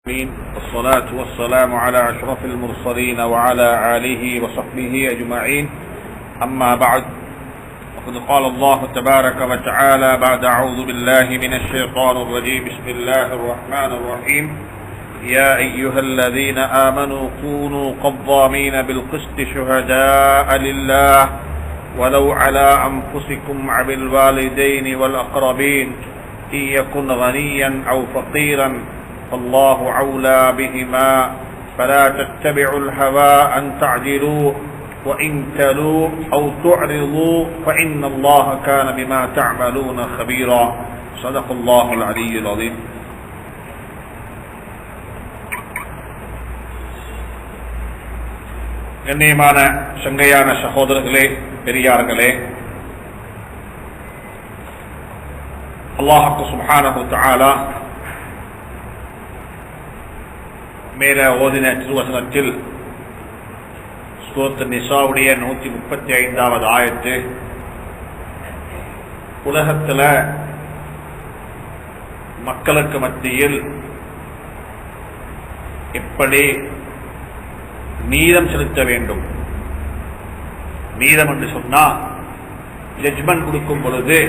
والصلاة والسلام على أشرف المرسلين وعلى آله وصحبه أجمعين أما بعد وقد قال الله تبارك وتعالى بعد أعوذ بالله من الشيطان الرجيم بسم الله الرحمن الرحيم يا أيها الذين آمنوا كونوا قوامين بالقسط شهداء لله ولو على أنفسكم أو الوالدين والأقربين إن يكن غنيا أو فقيرا فالله أولى بهما فلا تتبعوا الهوى أن تعدلوا وإن تلوا أو تعرضوا فإن الله كان بما تعملون خبيرا صدق الله العلي العظيم. கண்ணியமான சங்கையான சகோதரர்களே, பெரியார்களே, அல்லாஹ் சுப்ஹானஹு வ தஆலா மேல ஓதின திருவசனத்தில் சூரத் நிசாவுடைய 135வது ஆயத்து, உலகத்தில் மக்களுக்கு மத்தியில் எப்படி நீதம் செலுத்த வேண்டும், நீதம் என்று சொன்னா ஜட்ஜ்மெண்ட் கொடுக்கும் பொழுது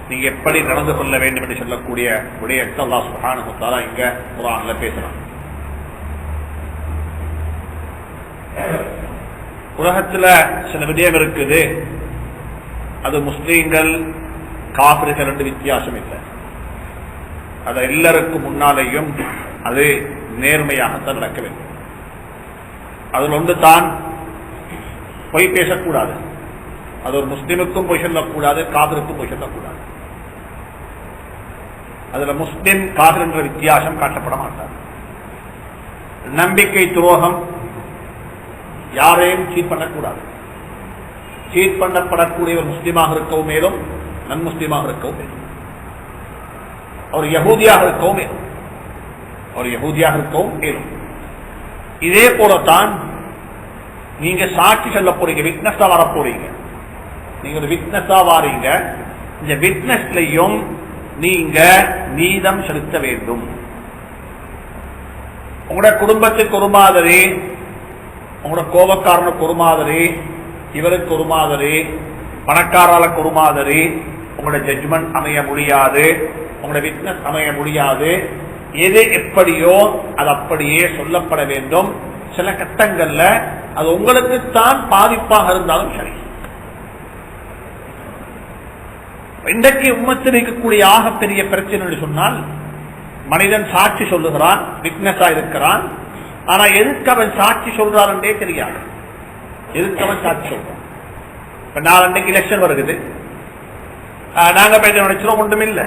நீங்க எப்படி நடந்து கொள்ள வேண்டும் என்று சொல்லக்கூடிய விடயத்தை அல்லாஹ் சுப்ஹானஹு வ தஆலா இங்க குர்ஆன்ல பேசுறான். உலகத்தில் சில விடயம் இருக்குது, அது முஸ்லீம்கள் காபிர்கள் என்று வித்தியாசம் இல்லை. அது எல்லாருக்கும் முன்னாலேயும் அது நேர்மையாகத்தான் நடக்க வேண்டும். அதில் ஒன்று தான் பொய் பேசக்கூடாது. அது ஒரு முஸ்லீமுக்கும் பொய் சொல்லக்கூடாது, காபிருக்கும் பொய் சொல்லக்கூடாது. அதுல முஸ்லிம் காபிர் என்ற வித்தியாசம் காட்டப்பட மாட்டார். நம்பிக்கை துரோகம், யாரையும் சீட் பண்ணக்கூடாது. சீட் பண்ணப்படக்கூடிய ஒரு முஸ்லீமாக இருக்கவும் மேலும், நன் முஸ்லீமாக இருக்கவும் மேலும், அவர் யஹூதியாக இருக்கவும் மேலும், அவர் யஹூதியாக இருக்கவும் மேலும். இதே போலத்தான் நீங்க சாட்சி சொல்ல போறீங்க, விட்னஸா வர போறீங்க. நீங்க ஒரு விட்னஸா வாரீங்க, இந்த விட்னஸ்லையும் நீங்க நீதம் செலுத்த வேண்டும். உங்களோட குடும்பத்துக்கு ஒரு மாதிரி, உங்களோட கோபக்காரனுக்கு ஒரு மாதிரி, இவருக்கு ஒரு மாதிரி, பணக்காரர்களுக்கு ஒரு மாதிரி உங்களோட ஜட்ஜ்மெண்ட் அமைய முடியாது, உங்களோட விட்னஸ் அமைய முடியாது. எது எப்படியோ அது அப்படியே சொல்லப்பட வேண்டும். சில கட்டங்கள்ல அது உங்களுக்கு தான் பாதிப்பாக இருந்தாலும் சரி. இன்றைக்கு உம்மத்தில் இருக்கக்கூடிய ஆகப்பெரிய பிரச்சனை என்று சொன்னால், மனிதன் சாட்சி சொல்லுகிறான், விட்னஸா இருக்கிறான், ஆனா எதுக்கு அவன் சாட்சி சொல்றான் என்றே தெரியாது. எதுக்கு அவன் சாட்சி சொல்றான்? இப்ப நாளைக்கு எலெக்ஷன் வருகிறது, நாங்க போய் நினைச்சிரோம் ஒன்றும் இல்லை,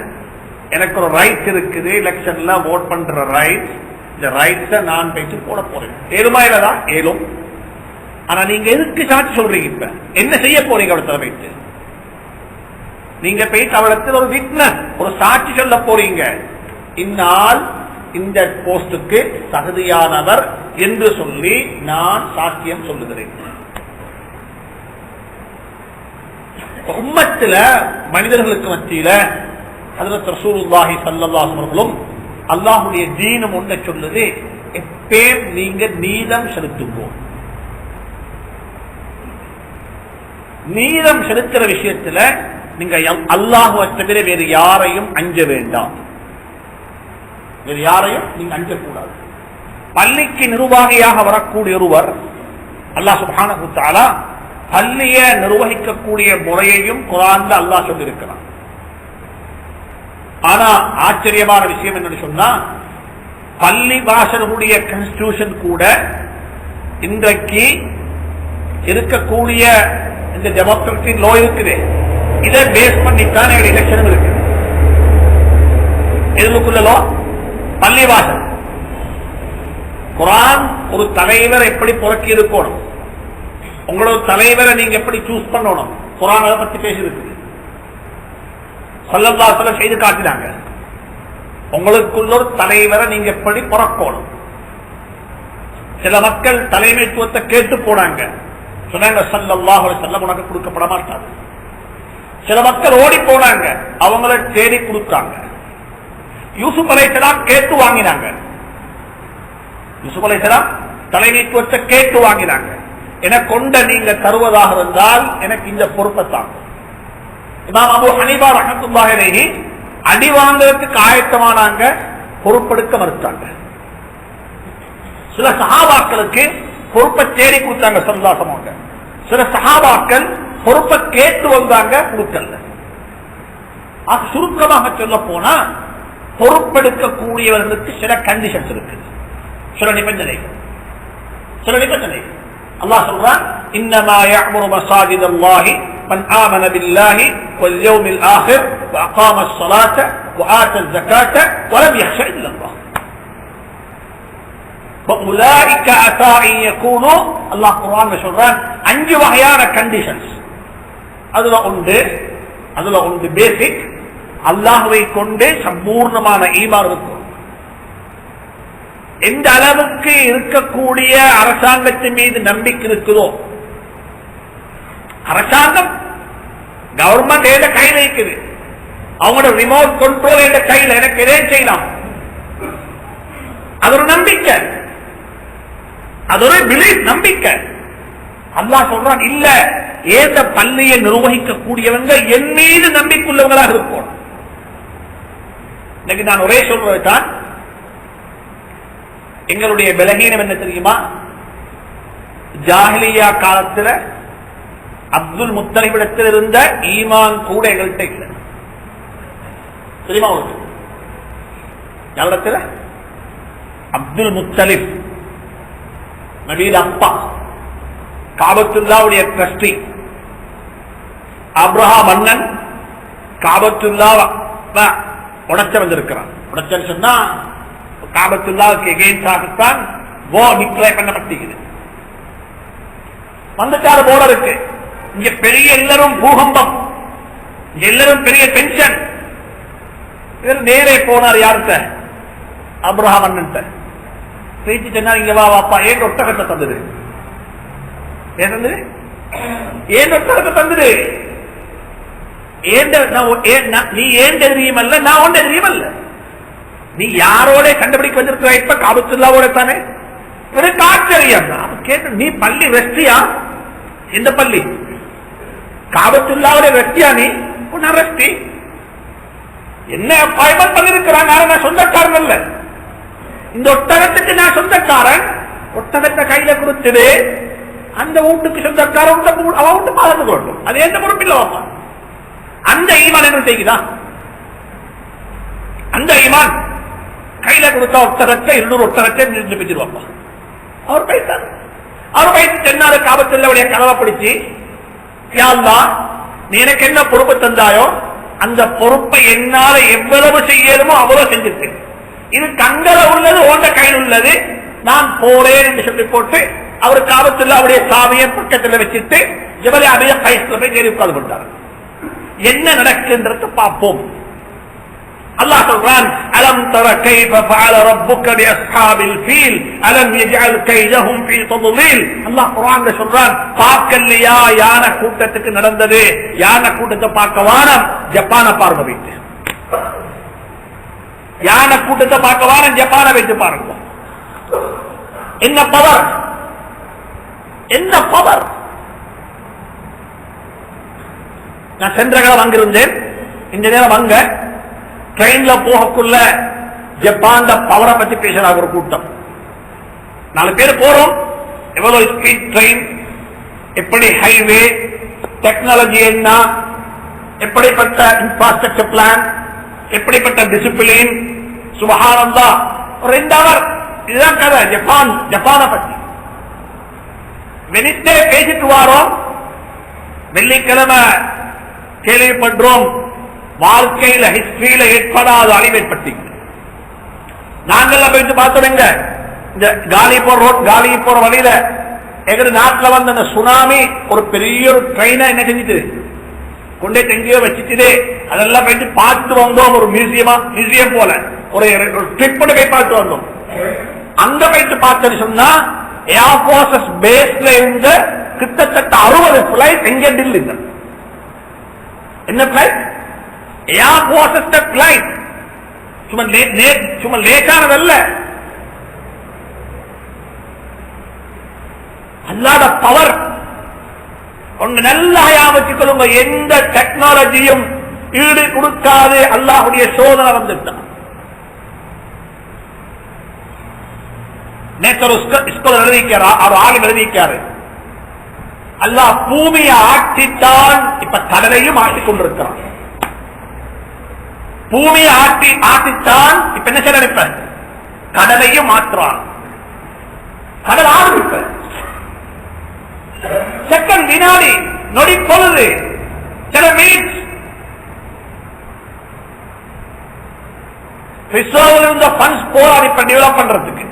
எனக்கு ஒரு ரைட் இருக்குது, எலெக்ஷன்ல ஓட் பண்ற ரைட், இந்த ரைட்ஸ நான் போயிட்டு போட போறேன். ஏழுமா இல்லதான் ஏழும். ஆனா நீங்க எதுக்கு சாட்சி சொல்றீங்க? இப்ப என்ன செய்ய போறீங்க? அவளத்துல போயிட்டு நீங்க போயிட்டு அவளத்தில் ஒரு விட்னஸ், ஒரு சாட்சி சொல்ல போறீங்க. இந்நாள் இந்த போஸ்டுக்கு தகுதியானவர் என்று சொல்லி நான் சாட்சியம் சொல்லுகிறேன். உம்மத்தில மனிதர்களுக்கு மத்தியில ஹஜ்ரத் ரசூலுல்லாஹி ஸல்லல்லாஹு அலைஹி வஸல்லம் அல்லாஹ்வுடைய தீனும் ஒன்றை சொல்லுது, எப்பேர் நீங்க நீதம் செலுத்துவோம். நீதம் செலுத்துற விஷயத்துல நீங்க அல்லாஹ்வை தவிர வேறு யாரையும் அஞ்ச வேண்டாம். வேறு யாரையும் நீங்க அஞ்சக்கூடாது. பள்ளிக்கு நிர்வாகியாக வரக்கூடிய ஒருவர், அல்லாஹ் சுப்ஹானஹு வ தஆலா பள்ளியை நிர்வகிக்கக்கூடிய முறையையும் குர்ஆன்ல அல்லாஹ் சொல்லியிருக்கிறான். ஆனா ஆச்சரியமான விஷயம் என்னன்னு சொன்னா, பள்ளி வாசலுடைய கான்ஸ்டிடியூஷன் கூட இன்றைக்கு இருக்கக்கூடிய இந்த டெமோக்ராட்டிக் லா இருக்குது, இதை பேஸ் பண்ணித்தான் எலெக்ஷன் இருக்கு. எதுக்குள்ள லா? பள்ளிவாசல். குர்ஆன் ஒரு தலைவர் எப்படி புறக்கி இருக்கணும், உங்களோட தலைவரை நீங்க எப்படி சூஸ் பண்ணணும், குர்ஆன் அதை பத்தி பேசியிருக்கு. ஸல்லல்லாஹு அலைஹி வஸல்லம் செய்து காட்டினாங்க. உங்களுக்குள்ள ஒரு தலைவரை நீங்க எப்படி புறக்கணும். சில மக்கள் தலைமைத்துவத்தை கேட்டு போனாங்க, சொன்னாங்க ஸல்லல்லாஹு அலைஹி வஸல்லம் உனக்கு கொடுக்கப்பட மாட்டாது. சில மக்கள் ஓடி போனாங்க, அவங்கள தேடி கொடுத்தாங்க. யூசுப் அலைஹிஸ்ஸலாம் கேட்டு வாங்கினாங்க. யூசுப் அலைஹிஸ்ஸலாம் தலைமைத்துவத்தை கேட்டு வாங்கினாங்க. எனக்கு கொண்ட நீங்க தருவதாக இருந்தால் எனக்கு இந்த பொறுப்பை தாங்க. இமாம் அபூ ஹனீஃபா ரஹ்மத்துல்லாஹி அலைஹி அடி வாங்குறதுக்கு ஆயத்தமானாங்க, பொறுப்பெடுக்க மறுத்தாங்க. சில சஹாபாக்களுக்கு பொறுப்பை தேடி கொடுத்தாங்க சல்லாசமாக. சில சஹாபாக்கள் பொறுப்பை கேட்டு வந்தாங்க, கொடுக்கல. சுருக்கமாக சொல்ல போனா பொறுப்பெடுக்கக்கூடியவர்களுக்கு சில கண்டிஷன்ஸ் இருக்கு, சில நிபந்தனைகள். அல்லாஹ் சொல்றான், இன்னமா يعمر مساجد الله من آمن بالله واليوم الآخر وأقام الصلاة وآتى الزكاة ولم يخش إلا الله فأولئك عسى أن يكونوا. அல்லாஹ் குர்ஆன்ல சொல்றான் 5 வகையான கண்டிஷன்ஸ். அதுல ஒன்று பேசிக், அல்லாஹ்வை கொண்டு சம்பூர்ணமான ஈமான் இருக்கும். எந்த அளவுக்கு இருக்கக்கூடிய அரசாங்கத்தின் மீது நம்பிக்கை இருக்குதோ, அரசாங்கம் கவர்மெண்ட் எந்த கையில இருக்குது, அவங்களோட ரிமோட் கண்ட்ரோல் எந்த கையில, எனக்கு எதே செய்யலாம், அது ஒரு நம்பிக்கை, அது ஒரு பிலீஃப், நம்பிக்கை. அல்லாஹ் சொல்றான், இல்ல ஏந்த பள்ளியை நிர்வகிக்கக்கூடியவங்க என் மீது நம்பிக்கையுள்ளவங்களாக இருக்கும். இன்னைக்கு நான் ஒரே சொல்றதுதான், எங்களுடைய பலகீனம் என்ன தெரியுமா? ஜாஹிலியா காலத்தில் அப்துல் முத்தலிபிடத்தில் இருந்த ஈமான் கூட எங்கள்கிட்ட இல்லை. தெரியுமா உங்களுக்கு? யாரிடத்தில்? அப்துல் முத்தலிப், நபீல அப்பா, காபத்துல்லாவுடைய ட்ரஸ்டி, அப்ரஹா மன்னன் காபத்துல்லா உடைச்ச வந்திருக்கிறான். உடைச்சன்னு சொன்னா காபத்துல்லாவுக்கு எகெயின்ஸ்டாகத்தான் டிக்ளேர் பண்ணப்பட்டிருக்குது. வந்துட்டாரு போல இருக்கு. இங்க பெரிய எல்லாரும் பூகம்பம், எல்லாரும் பெரிய டென்ஷன். இவர் நேரே போனார் யார்கிட்ட? அப்ரஹாம் அண்ணன் பேச்சு சொன்னார், இங்க வா வாப்பா, ஏன் ஒட்டகத்தை தந்துடு, ஏன் ஒட்டகத்தை தந்துடு, நீ ஏன் தெரியும் அல்ல, நான் ஒன்று தெரியும் அல்ல, நீ யாரோட கண்டுபிடிக்க வந்திருக்கிற? இப்ப காபத்துல்லாவோட தானே. எனக்கு ஆச்சரியம். கேட்டு, நீ பள்ளி வெஸ்டியா? எந்த பள்ளி? காபத்துல்லாவோட வெஸ்டியா? நீ ரெஸ்டி என்ன அப்பாயின்மெண்ட் பண்ணிருக்கிறாங்க? நான் சொந்தக்காரன் அல்ல, இந்த ஒட்டகத்துக்கு நான் சொந்தக்காரன். ஒட்டகத்தை கையில கொடுத்துடு, அந்த வீட்டுக்கு சொந்தக்காரன் அவன் வீட்டு பாதுகாத்து கொள்ளும், அது எந்த பொறுப்பு இல்ல. அந்த ஈமான் என்ன செய்யுதா? அந்த ஈமான் கையில கொடுத்தா ஒட்டகத்தை 200 ஒட்டகத்தை நிரூபிச்சிருவாப்பா. அவர் பைத்தார். அவர் பைத்து தென்னாரு காபத்துல்லாவுடைய கனவை பிடிச்சி, யா அல்லாஹ், நீ எனக்கு என்ன பொறுப்பு தந்தாயோ அந்த பொறுப்பை என்னால எவ்வளவு செய்யணுமோ அவ்வளவு செஞ்சிருக்கேன். இது கங்கல உள்ளது, ஓண்ட கையில் உள்ளது, நான் போறேன் என்று சொல்லி போட்டு அவர் காபத்துல்லாவுடைய சாமியை பக்கத்தில் வச்சுட்டு ஜபல் அபிய கைஸ்ல போய் கேள்வி உட்கார்ந்து கொண்டார். என்ன நடக்குன்றது பார்ப்போம். அல்லாஹ் சொல்றான், அலம் தர கைஃப ஃபஅல ரப்புக பிஅஸ்ஹாபில் ஃபீல் அலம் யஜ்அல் கைதஹும் ஃபீ தضلீல். அல்லாஹ் குர்ஆன்ல சொல்றான், பார்க்கலையா யானை கூட்டத்துக்கு நடந்தது? யானை கூட்டத்தை பார்க்க வானம், ஜப்பான பாருங்க வைத்து. யானை கூட்டத்தை பார்க்க வானம், ஜப்பான வைத்து பாருங்க. என்ன பவர், என்ன பவர்! நான் சென்ற காலம் அங்கிருந்தேன், இந்த நேரம் அங்க ட்ரெயின்ல போகக்குள்ள ஜப்பான் பவரை பத்தி பேசுறாங்க ஒரு கூட்டம். 4 பேர் போறோம், எவ்வளவு ஸ்பீட் ட்ரெயின், எப்படி ஹைவே டெக்னாலஜி, என்ன எப்படிப்பட்ட இன்ஃப்ராஸ்ட்ரக்சர் பிளான், எப்படிப்பட்ட டிசிப்ளின், சுபஹானல்லாஹ். ஒரு 2 ஹவர் இதுதான் கதை ஜப்பானை பத்தி. வெனிஸ்டே பேசிட்டு வாரோம், வெள்ளிக்கிழமை கேள்விப்படுறோம் வாழ்க்கையில ஹிஸ்டரியில ஏற்படாத அழிவு ஏற்பட்டு. நாங்கெல்லாம் போயிட்டு பார்த்தோம், இந்த காலிபோர் ரோட், காலி போற வழியில எங்க நாட்டில் வந்த அந்த சுனாமி ஒரு பெரிய ஒரு ட்ரெயினை என்ன செஞ்சுட்டு கொண்டே எங்கேயோ வச்சுட்டு, அதெல்லாம் போயிட்டு பார்த்து வந்தோம். ஒரு மியூசியம் போல ஒரு ட்ரிப் போய் பார்த்து வந்தோம். அங்க போயிட்டு பார்த்தேன்னு சொன்னா ஏர்போர்ஸ் பேஸ்ல இருந்த கிட்டத்தட்ட 60 பிளைட் எங்க இல்லை. என்ன பிளைட்? Air force flight. சும்மா லேசானதல்ல, அல்லாஹ்வுடைய பவர். ஒன்று நல்லா ஞாபகம் கொள்ளுங்க, எந்த டெக்னாலஜியும் ஈடு கொடுக்காது அல்லாஹ்வுடைய சோதனை வந்துட்டான். நேற்று ஸ்கூல் எழுதிக்கிறார், அவர் ஆளும் எழுதிக்காரு, அல்லாஹ் பூமியை ஆட்டித்தான் இப்ப கடலையும் ஆட்டிக் கொண்டிருக்கிறான். பூமியை ஆட்டித்தான் இப்ப என்ன செய்ய நினைப்ப கடலையும் மாற்றான். கடல் ஆரம்பிப்ப செகண்ட் வினாடி நொடி பொழுது சில மினிட்ஸ் ரிசர்வ்ல இருந்த ஃபண்ட்ஸ் போராடி இப்ப டெவலப் பண்றதுக்கு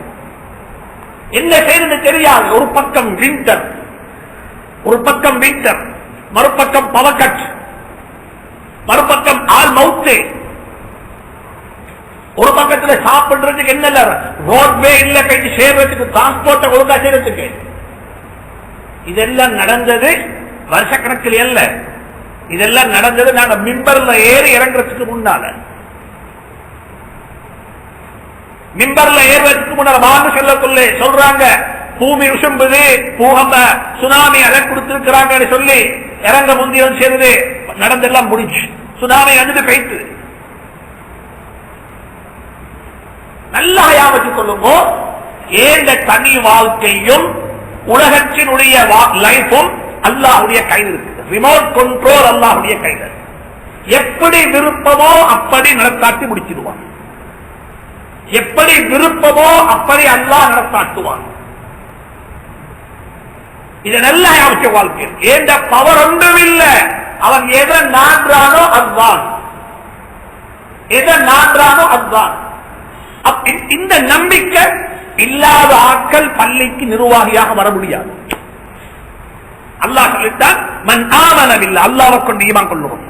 என்ன செய்யறது தெரியாது. ஒரு பக்கம் விண்டர், மறுபக்கம் பவர் கட், மறுபக்கம் ஆல் மவுத்து, ஒரு பக்கத்தில் சாப்பிடுறதுக்கு என்ன இல்ல, ரோட்வே இல்ல, போயிட்டு சேர்றதுக்கு டிரான்ஸ்போர்ட் ஒழுங்கா செய்யறதுக்கு. இதெல்லாம் நடந்தது வருஷக்கணக்கில் அல்ல, இதெல்லாம் நடந்தது நாங்க மிம்பர்ல ஏறி இறங்குறதுக்கு முன்னால. மிம்பர்ல ஏறுவதற்கு முன்னால வாங்க செல்லக்குள்ளே சொல்றாங்க பூமி உசும்புது, பூகம்ப சுனாமி அலை கொடுத்திருக்கிறாங்க சொல்லி இறங்க முந்தியம் செய்து நடந்தெல்லாம் முடிச்சு சுனாமி வந்து போயிட்டு. நல்லா ஞாபகம் கொள்ளுங்க, ஏந்த தனி வாழ்க்கையும் உலகத்தினுடைய லைஃபும் அல்லாஹ்வுடைய கையில் இருக்கு. ரிமோட் கண்ட்ரோல் அல்லாஹ்வுடைய கையில். எப்படி விருப்பமோ அப்படி நடத்தாட்டி முடிச்சிடுவான், எப்படி விருப்பமோ அப்படி அல்லாஹ் நடத்தாட்டுவான். இது நல்ல ஞாபக வாழ்க்கை. ஏந்த பவர் ஒன்றும் இல்லை, அவன் எதை நான்றானோ அதுதான், எதை நான்றானோ அதுதான். இந்த நம்பிக்கை இல்லாத ஆட்கள் பள்ளிக்கு நிர்வாகியாக வர முடியாது. அல்லாஹ் சொல்லித்தான் மன் ஆமன பில்லாஹ், அல்லாஹ்வை கொண்டு ஈமான் கொள்ளுவோம்.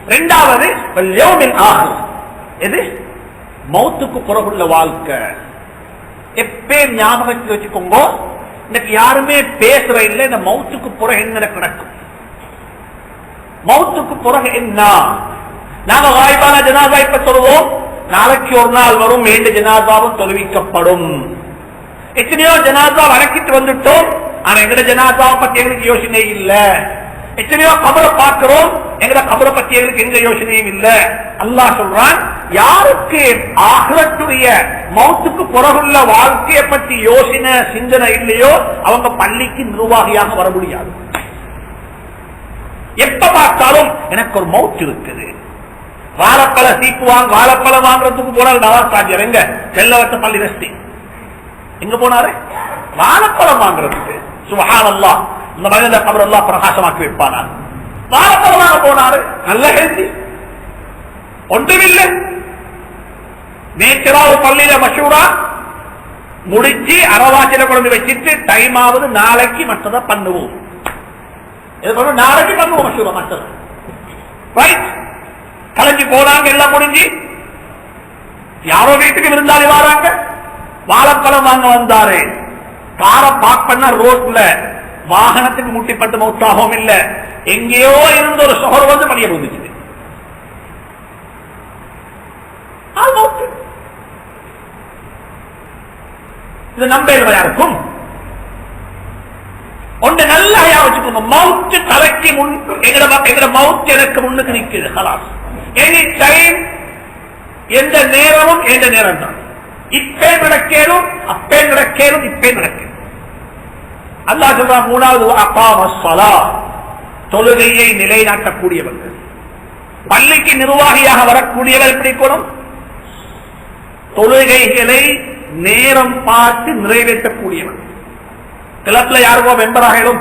இரண்டாவது வல் யௌமில் ஆகிர், எது மௌத்துக்கு பிறகுள்ள வாழ்க்கை. எப்பே ஞாபகத்தில் வச்சுக்கோங்க, இன்னைக்கு யாருமே பேசுற இல்லை இந்த மௌத்துக்கு பிறகு என்ன நடக்கும், மௌத்துக்கு பிறகு என்ன. நாங்க வாய்ப்பான ஜனாதா இப்ப சொல்லுவோம், நாளைக்கு ஒரு நாள் வரும் மீண்டும் ஜனாதாவும் தொழுவிக்கப்படும். எத்தனையோ ஜனாதா வழக்கிட்டு வந்துட்டோம், ஆனா எங்கட ஜனாதாவை பத்தி எங்களுக்கு யோசனை இல்ல. எத்தனையோ கபரை பார்க்கிறோம், எங்கட கபரை பத்தி எங்களுக்கு எந்த யோசனையும் இல்ல. அல்லாஹ் சொல்றான், யாருக்கு ஆகிரத்துடைய மௌத்துக்கு பிறகுள்ள வாழ்க்கையை பற்றி யோசனை சிந்தனை இல்லையோ அவங்க பள்ளிக்கு நிர்வாகியாக வர முடியாது. எப்ப பார்த்தாலும் எனக்கு ஒரு மௌத் இருக்குது, வாழைப்பழ சீக்குவாங்க, வாழைப்பழம் வாங்குறதுக்கு போனாரு நவாசாஜர் எங்க செல்லவட்ட பள்ளி ரஸ்தி எங்க போனாரு வாழைப்பழம் வாங்குறதுக்கு. சுப்ஹானல்லாஹ், இந்த மனித கபர் அல்லாஹ் பிரகாசமாக்கி வைப்பானா. வாழைப்பழம் வாங்க போனாரு, நல்ல ஹெல்தி, ஒன்றுமில்லை. நேற்றாவது பள்ளியில மஷூரா முடிச்சு அரவாச்சில கொண்டு வச்சிட்டு டைம் ஆகுது, நாளைக்கு மற்றதை பண்ணுவோம், நாளைக்கு பண்ணுவோம் மஷூரா மற்றது. ரைட், கலைஞ்சு போனாங்க, எல்லாம் முடிஞ்சு யாரோ வீட்டுக்கு விருந்தாளி வராங்க, வாழைப்பழம் வாங்க வந்தாரு. காரை பார்க் பண்ண ரோட்ல வாகனத்துக்கு முட்டிப்பட்டு மௌத்தாகவும் இல்ல, எங்கேயோ இருந்த ஒரு சொகர் வந்து பணிய வந்துச்சு. இது நம்பேல் யாருக்கும் ஒன்று நல்லா வச்சுக்கோங்க, மவுத்து தலைக்கு முன், எங்கட மவுத்து எனக்கு முன்னுக்கு நிற்குது. ஹலாஸ், எனி டைம், எந்த நேரமும் எந்த நேரம் தான். இப்பே நடக்கேனும், அப்பே நடக்கேனும், இப்பே நடக்கேனும். அல்லாஹ் சொல்றான் மூணாவது, அகாமஸ்ஸலா, தொழுகையை நிலைநாட்டக்கூடியவர்கள். பள்ளிக்கு நிர்வாகியாக வரக்கூடியவர் எப்படி இருக்கணும், தொழுகைகளை நேரம் பார்த்து நிறைவேற்றக்கூடியவர். கிளப்ல யாருக்கோ மெம்பர் ஆகலும்,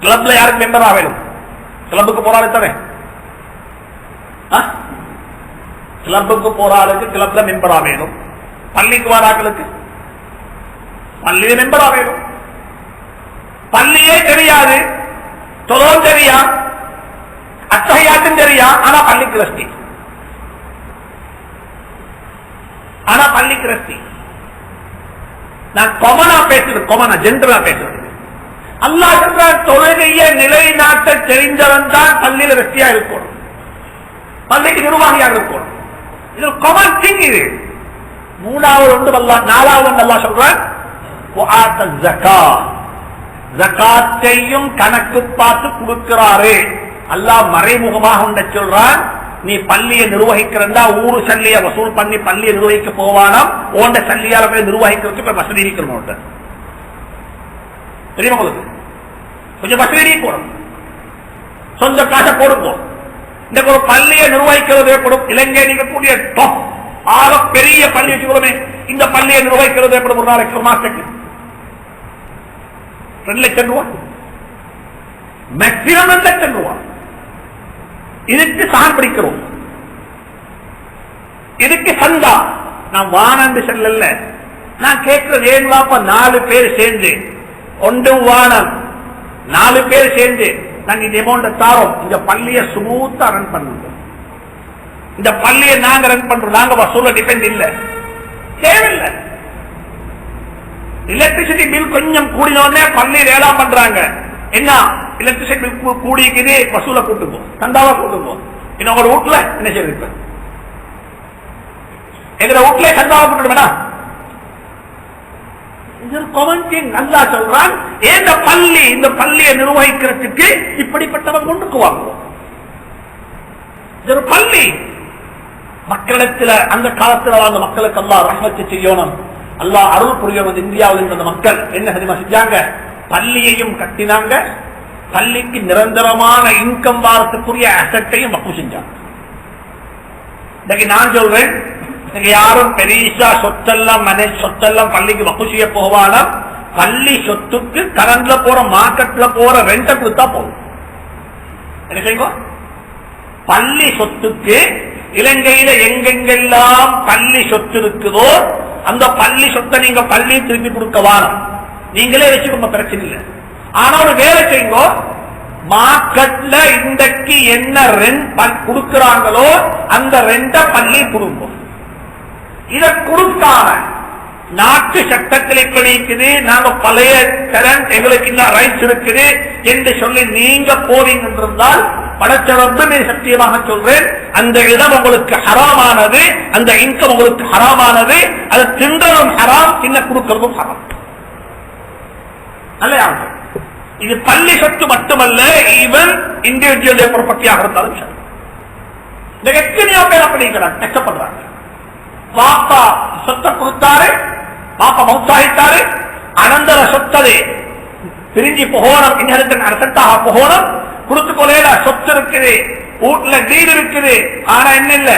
கிளப்ல யாருக்கு மெம்பர் ஆகலும், கிளப்புக்கு போறாரு தானே, கிளப்புக்கு போறாளுக்கு கிளப்ல மெம்பர் ஆகணும், பள்ளிக்கு வராக்களுக்கு பள்ளியில மெம்பர் ஆகணும். பள்ளியே தெரியாது, தொழும் தெரியா, அத்தகையாட்டும் தெரியா, ஆனா பள்ளிக்கு ரஸ்தி, ஆனா பள்ளிக்கு ரஸ்தி. நான் கொமனா பேசுறது, கொமனா ஜென்ரலா பேசுறது. அல்லாஹ் சொல்றான், தொழுகையை நிலைநாட்ட தெரிந்தவன் தான் பள்ளியில ரஸ்தியா இருக்கணும், பள்ளிக்கு நிர்வாகியாக இருக்கணும். இது கொமன் திங். இது மூணாவது ஒன்று, நாலாவது ஒன்று அல்லாஹ் சொல்றான், ஜகாத்தையும் கணக்கு பார்த்து கொடுக்கிறாரு. அல்லாஹ் மறைமுகமாக உண்ட சொல்றான், நீ பள்ளியை நிர்வகிக்கிறா ஊரு சல்லிய வசூல் பண்ணி பள்ளியை நிர்வகிக்க போவானாம், ஓண்ட சல்லியால நிர்வகிக்கிறதுக்கு வசதி இருக்கணும். தெரியுமா உங்களுக்கு? கொஞ்சம் வசதி போடும், சொந்த காசை போடுங்க. இந்த ஒரு பள்ளியை நிர்வகிக்கிறது எப்படும் இலங்கை நீங்க கூடிய ஆக பெரிய பள்ளி வச்சுக்கிறோமே, இந்த பள்ளியை நிர்வகிக்கிறது எப்படி ஒரு நாளைக்கு ஒரு மாசத்துக்கு 2 லட்சம் ரூபாய், மேக்சிமம் 2 லட்சம் ரூபாய். இதுக்கு சான் பிடிக்கிறோம், இதுக்கு சந்தா. நான் வானந்து செல்லல, நான் கேட்கிறது ஏன் வாப்பா 4 பேர் சேர்ந்து ஒன்று வானம் 4 பேர் சேர்ந்து நாங்க இந்த அமௌண்ட் தாரோம், இந்த பள்ளியை சுமூத்தா ரன் பண்ணுங்க. இந்த பள்ளியை நாங்க ரன் பண்றோம், நாங்க வசூல டிபெண்ட் இல்ல, தேவையில்லை. எலக்ட்ரிசிட்டி பில் கொஞ்சம் கூடினோடனே பள்ளியில் ஏலாம் பண்றாங்க. என்ன எலக்ட்ரிசிட்டி பில் கூடிக்குது, வசூல கூட்டுங்க, சந்தாவா கூட்டுங்க. இன்னும் ஒரு வீட்டுல என்ன செய்ய எங்க வீட்டுல சந்தாவா கூட்டுடுவேனா? நல்லா சொல்றான், இந்த பள்ளியை நிர்வகிக்கிறதுக்கு இப்படிப்பட்டவன் கொண்டுக்கு வாங்குவோம். ஒரு பள்ளி மக்களிடத்தில் அந்த காலத்தில் வாழ்ந்த மக்களுக்கு அல்லாஹ் ரஹ்மத்து செய்யணும், அல்லாஹ் அருள் புரியணும். இந்தியாவில் இருந்த மக்கள் என்ன தெரியுமா செஞ்சாங்க? பள்ளியையும் கட்டினாங்க, பள்ளிக்கு நிரந்தரமான இன்கம் வாரத்துக்குரிய அசட்டையும் வக்ஃப் செஞ்சாங்க. இன்னைக்கு நான் சொல்றேன், யாரும் பெரிசா சொத்தெல்லாம் சொத்தெல்லாம் பள்ளிக்கு வக்ஃப் செய்ய போவானா, பள்ளி சொத்துக்கு கரண்ட்ல போற மார்க்கெட்ல போற ரெண்ட கொடுத்தா போதும். என்ன செய்வோம்? பள்ளி சொத்துக்கு இலங்கையில எங்கெங்கெல்லாம் பள்ளி சொத்து இருக்குதோ அந்த பள்ளி சொத்தை நீங்க பள்ளி திருப்பி கொடுக்க வாரம், நீங்களே வச்சுக்கோங்க, பிரச்சனை இல்லை. ஆனா ஒரு வேலை செய்யுங்க, மார்க்கெட்ல இன்றைக்கு என்ன ரெண்ட் கொடுக்கிறாங்களோ அந்த ரெண்ட பள்ளி கொடுங்க. இதை கொடுக்காம நாட்டு சட்டத்தில் இப்படி இருக்குது, நாங்க பழைய கரண்ட் எங்களுக்கு இன்னும் ரைட்ஸ் இருக்குது என்று சொல்லி நீங்க போறீங்க என்றால் படைச்சவர்ந்து சத்தியமாக சொல்றேன், அந்த இடம் உங்களுக்கு ஹராமானது, அந்த இன்கம் உங்களுக்கு ஹராமானது. அது தின்றதும் ஹராம், சின்ன கொடுக்கிறதும் ஹராம். நல்ல இது பள்ளி சொத்து மட்டுமல்ல, ஈவன் இண்டிவிஜுவல் ப்ராப்பர்ட்டியாக இருந்தாலும் சரி. இந்த எத்தனையோ பேர் அப்படி கஷ்டப்படுறாங்க. பாப்பா சொத்தை கொடுத்தாரு, பாப்பா மௌத்தாயிட்டாரு, அனந்தர சொத்தது பிரிஞ்சு போகணும், இன்னும் அரசத்தாக போகணும், கொடுத்து கொலையில சொத்து இருக்குது, வீட்டுல டீல் இருக்குது, ஆனா என்ன இல்ல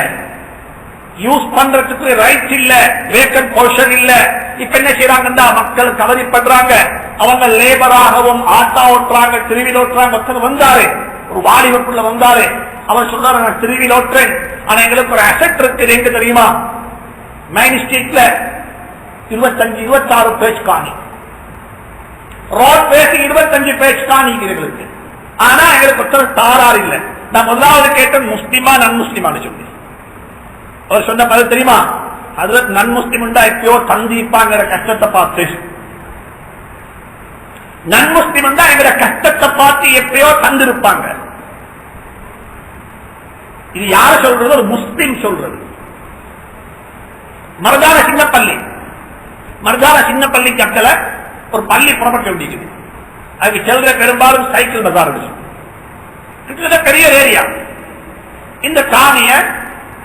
யூஸ் பண்றதுக்கு ரைட்ஸ் இல்ல, வேக்கன்ட் போர்ஷன் இல்ல. இப்ப என்ன செய்யறாங்கன்னா மக்கள் கவலைப்படுறாங்க, அவங்க லேபராகவும் ஆட்டா ஓட்டுறாங்க, திருவிழா ஓட்டுறாங்க. ஒருத்தர் வந்தாரு, ஒரு வாலிபுக்குள்ள வந்தாரு, அவர் சொல்றாரு, நான் திருவிழா ஓட்டுறேன், ஆனா எங்களுக்கு ஒரு அசெட் இருக்குது, எங்க தெரியுமா? மெயின் ஸ்ட்ரீட்ல 25-26 பேஜ் காணி, ரோட் பேசி 25 பேஜ் காணி எங்களுக்கு. ஆனா எங்களுக்கு ஒருத்தர் தாராறு இல்லை. நான் முதலாவது கேட்ட முஸ்லிமா நன் முஸ்லிமான்னு சொல்லி அவர் சொன்ன பதில் தெரியுமா? அதுல நன் முஸ்லிம் எப்பயோ தந்திப்பாங்கிற கஷ்டத்தை பார்த்து, நன் முஸ்லிம் எங்கிற கஷ்டத்தை பார்த்து எப்பயோ தந்திருப்பாங்க. இது யாரு சொல்றது? ஒரு முஸ்லிம் சொல்றது. மர்தான சின்னப்பள்ளி, மர்தான சின்னப்பள்ளி கட்டல ஒரு பள்ளி புறப்பட்டு வேண்டியது. அதுக்கு செல்ற பெரும்பாலும் சைக்கிள் பஜார், கிட்டத்தட்ட பெரிய ஏரியா. இந்த காணிய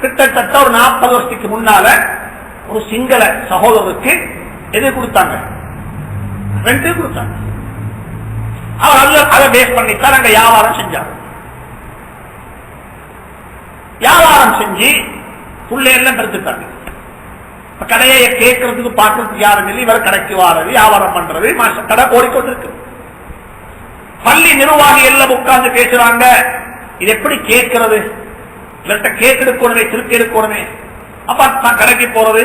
கிட்டத்தட்ட ஒரு 40 வருஷத்துக்கு முன்னால ஒரு சிங்கள சகோதரருக்கு எது கொடுத்தாங்க? ரெண்ட் கொடுத்தாங்க. அவர் அதை பேஸ் பண்ணித்தான் அங்க வியாபாரம் செஞ்சாங்க. வியாபாரம் செஞ்சு புள்ளையெல்லாம் பெருத்துட்டாங்க. கடையை கேட்கறதுக்கு பார்க்கறதுக்கு யாரும் இல்லை, இவர் கடைக்கு வாரது, வியாபாரம் பண்றது, கடை ஓடிக்கொண்டிருக்கு. பள்ளி நிர்வாகி எல்லாம் உட்கார்ந்து பேசுறாங்க, இது எப்படி கேட்கிறது? இவர்கிட்ட கேட்டு எடுக்கணுமே, திருப்பி எடுக்கணுமே. அப்ப கடைக்கு போறது,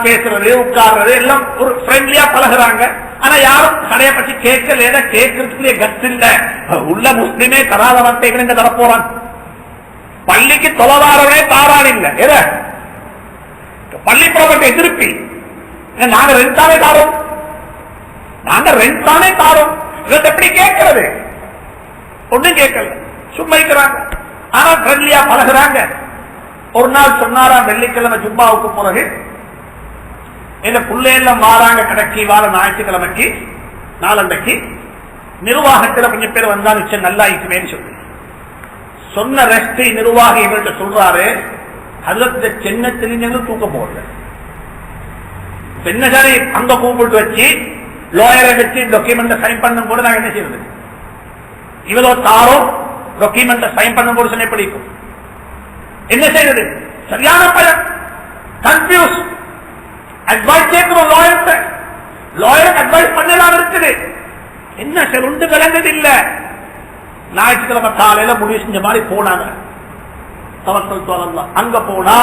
பேசுறது, உட்கார்றது எல்லாம் ஒரு ஃப்ரெண்ட்லியா பழகுறாங்க. ஆனா யாரும் கடையை பற்றி கேட்கல, கேட்கறதுக்கு கட் இல்ல. உள்ள முஸ்லிமே தராத வார்த்தைகள் எங்க தரப்போறான்? பள்ளிக்கு தொலைவாரவே தாரான் இல்ல. எத பள்ளி ப்ராப்பர்ட்டி திருப்பி நாங்க ரெண்ட் தானே தாரோம், நாங்க ரெண்ட் தானே தாரோம். இதை எப்படி கேட்கறது? ஒன்னும் கேட்கல, சும்மா இருக்கிறாங்க. ஆனா ஃப்ரெண்ட்லியா பழகுறாங்க. ஒரு நாள் சொன்னாராம், வெள்ளிக்கிழமை ஜும்மாவுக்கு பிறகு இந்த பிள்ளையெல்லாம் மாறாங்க கடைக்கு வார ஞாயிற்றுக்கிழமைக்கு நாளண்டைக்கு நிர்வாகத்தில் கொஞ்சம் பேர் வந்தா நிச்சயம் நல்லா இருக்குமேன்னு சொல்லி சொன்ன ரெஸ்ட் நிர்வாகி எங்கள்கிட்ட சொல்றாரு, அதுல சென்னத்திலிருந்து தூக்க போடல பெண்ணசாரி அங்க கூப்பிட்டு வச்சு லாயரை வச்சு டாக்குமெண்ட் சைன் பண்ணும் போது நாங்க என்ன செய்யறது, இவ்வளவு தாரோம் டாக்குமெண்ட் சைன் பண்ணும் போது சொன்ன பிடிக்கும் என்ன செய்யறது, சரியான பயம் கன்ஃபியூஸ். அட்வைஸ் கேட்கிறோம் லாயர்கிட்ட, லாயருக்கு அட்வைஸ் பண்ணலாம் இருக்குது, என்ன சார் ஒன்று விளங்குது இல்ல. ஞாயிற்றுக்கிழமை காலையில முடிவு செஞ்ச மாதிரி போனாங்க அங்க போனா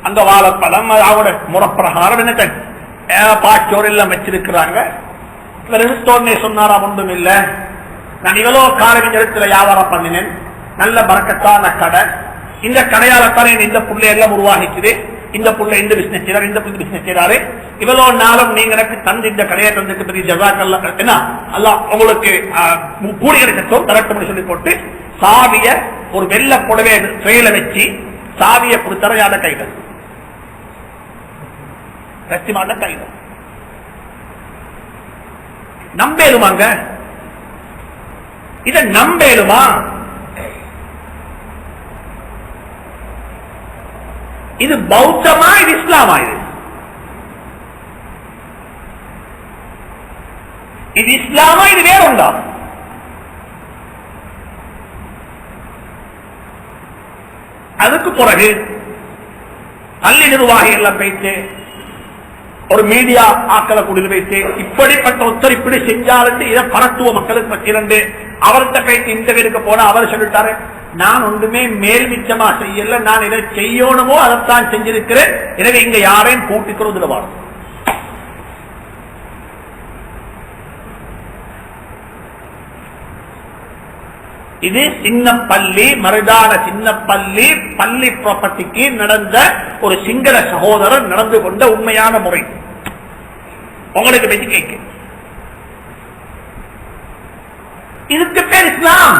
அங்க வாழைப்பழம் அவட முறப்பிரகாரம் என்ன பாச்சோர் எல்லாம் வச்சிருக்கிறாங்க. சொன்னாரா ஒன்றும் இல்ல, நான் இவ்வளவு காலம் இடத்துல வியாபாரம் பண்ணினேன், நல்ல பறக்கத்தான கடை, இந்த கடையாளத்தானே இந்த புள்ளையெல்லாம் உருவாகிக்குது, இந்த புள்ள இந்த பிசினஸ் செய்யறாரு, இந்த புள்ள பிசினஸ் செய்யறாரு, இவ்வளவு நாளும் நீங்க எனக்கு தந்து இந்த கடையை தந்துக்கு பெரிய ஜசாக்கல்ல என்ன அல்ல உங்களுக்கு கூலி கிடைக்கட்டும் தரட்டும் சொல்லி போட்டு சாவிய ஒரு வெள்ள புடவை ட்ரெயில வச்சு சாவிய கொடுத்தரையாத கைகள் கட்சிமாட்ட கைகள் நம்பேலுமாங்க, இத நம்பேலுமா? இது பௌத்தமா இது இஸ்லாமா? இது இஸ்லாமா இது வேற உண்டா? அதுக்கு பிறகு பள்ளி நிர்வாகி எல்லாம் வைத்து ஒரு மீடியா ஆக்களை கூடிய வைத்து இப்படிப்பட்ட ஒருத்தர் இப்படி செஞ்சாலும் இதை பரத்துவ மக்களுக்கு பற்றிரண்டு அவர்கிட்ட போயிட்டு இந்த பேருக்கு போனா அவர் சொல்லிட்டாரு, நான் ஒன்றுமே மேல் மிச்சமா செய்யல, நான் இதை செய்யணுமோ அதைத்தான் செஞ்சிருக்கிறேன், எனவே இங்க யாரையும் கூட்டிக்கிறது வாழும். இது சின்ன பள்ளி மருதான சின்ன பள்ளி பள்ளி ப்ராப்பர்ட்டிக்கு நடந்த ஒரு சிங்கள சகோதரர் நடந்து கொண்ட உண்மையான முறை உங்களுக்கு வச்சு கேட்க. இதுக்கு பேர் இஸ்லாம்,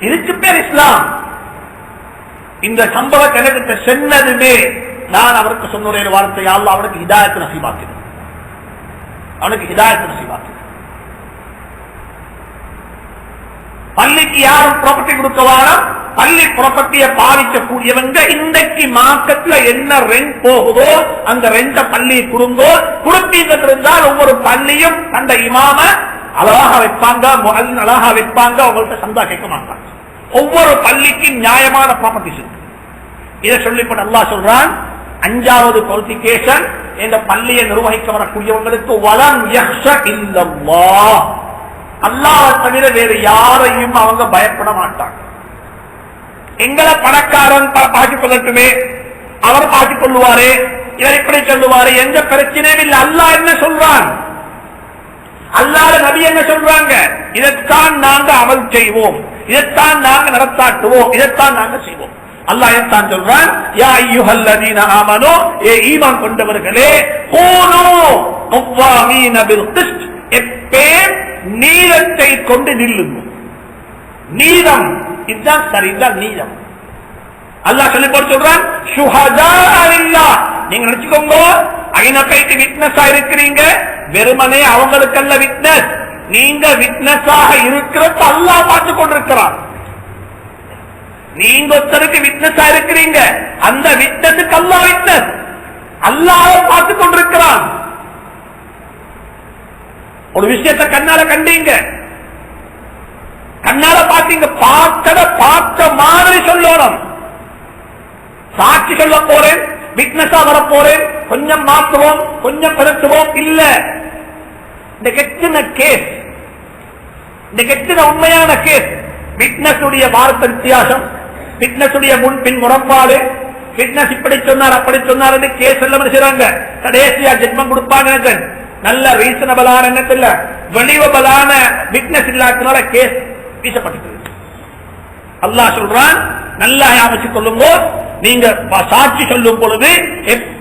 இதுக்கு பேர் இஸ்லாம். இந்த சம்பவத்தை எனக்கு சொன்னதுமே நான் அவருக்கு சொன்ன ஒரு வார்த்தை, அல்லாஹ் அவனுக்கு ஹிதாயத்து நசீபாக்கினான், அவனுக்கு ஹிதாயத்து நசீபாக்கினான். பள்ளிக்கு யாரும் ப்ராப்பர்ட்டி கொடுக்கவானா, பள்ளி ப்ராப்பர்ட்டியை பாதிக்கக்கூடியவங்க இன்றைக்கு மார்க்கெட்ல என்ன ரெண்ட் போகுதோ அந்த ரெண்ட பள்ளி கொடுங்கோ. கொடுத்தீங்க இருந்தால் ஒவ்வொரு பள்ளியும் அந்த இமாம அழகாக வைப்பாங்க, அழகாக வைப்பாங்க, அவங்கள்ட்ட சந்தா கேட்க மாட்டாங்க. ஒவ்வொரு பள்ளிக்கும் நியாயமான ப்ராப்பர்ட்டிஸ் இருக்கு. இதை சொல்லிப்பட்டு அல்லாஹ் சொல்றான், 5வது குவாலிபிகேஷன் இந்த பள்ளியை நிர்வகிக்க வரக்கூடியவங்களுக்கு வலம் யக்ஷ இல்லல்லாஹ், அல்லாஹ்வை தவிர வேறு யாரையும் அவங்க பயப்பட மாட்டாங்க. எங்களை பணக்காரன் பாக்கிக் கொள்ளட்டுமே, அவர் பாக்கிக் கொள்ளுவாரு, இவர் இப்படி சொல்லுவாரு, எந்த பிரச்சனையும் இல்லை. அல்லாஹ் என்ன சொல்றான், அல்லாஹ் நபி என்ன சொல்றாங்க, இதைத்தான் நாங்க அமல் செய்வோம், இதைத்தான் நாங்க நடத்தாட்டுவோம், இதைத்தான் நாங்க செய்வோம். அல்லாஹ் என்ன சொல்றான், யா அய்யுஹல்லதீன ஆமனூ, ஏ ஈமான் கொண்டவர்களே, கூனூ குவ்வாமீன பில் கிஸ்த், எப்பேம் நீதத்தை கொண்டு நில்லுங்க. நீதம் இதுதான் சரி, இதுதான் நீதம். அல்லாஹ் சொல்லி போட்டு சொல்றான், ஷுஹதா லில்லாஹ், நீங்க நினைச்சுக்கோங்க, ஐன போயிட்டு விட்னஸா இருக்கிறீங்க, வெறுமனே அவங்களுக்கல்ல விட்னஸ், நீங்க விட்னஸாக இருக்கிறது அல்லாஹ் பார்த்து கொண்டிருக்கிறான். நீங்க ஒருத்தருக்கு விட்னஸா இருக்கிறீங்க, அந்த விட்னஸுக்கு அல்லாஹ் விட்னஸ், அல்லாஹ் பார்த்து கொண்டிருக்கிறான். ஒரு விஷயத்தை கண்ணால கண்டீங்க, கண்ணால பார்த்தீங்க, பார்த்தத பார்த்த மாதிரி சொல்லணும். சாட்சி சொல்ல போறேன், விட்னஸா வர போறேன், கொஞ்சம் மாற்றுவோம், கொஞ்சம் பெருத்துவோம் இல்ல. இந்த கெட்டின கேஸ், இந்த கெட்டின உண்மையான கேஸ், விட்னஸ் உடைய வார்த்தை வித்தியாசம், விட்னஸ் உடைய முன்பின் முரண்பாடு, விட்னஸ் இப்படி சொன்னார் அப்படி சொன்னார் கேஸ் எல்லாம் செய்றாங்க. கடைசியா ஜட்மெண்ட் கொடுப்பாங்க, நல்ல ரீசனபிளான எண்ணத்தில் வெளிவபலான விட்னஸ் இல்லாதனால கேஸ் வீசப்பட்டது. அல்லாஹ் சொல்றான், நல்லா ஞாபகம் கொள்ளுங்க, நீங்க சாட்சி சொல்லும் பொழுது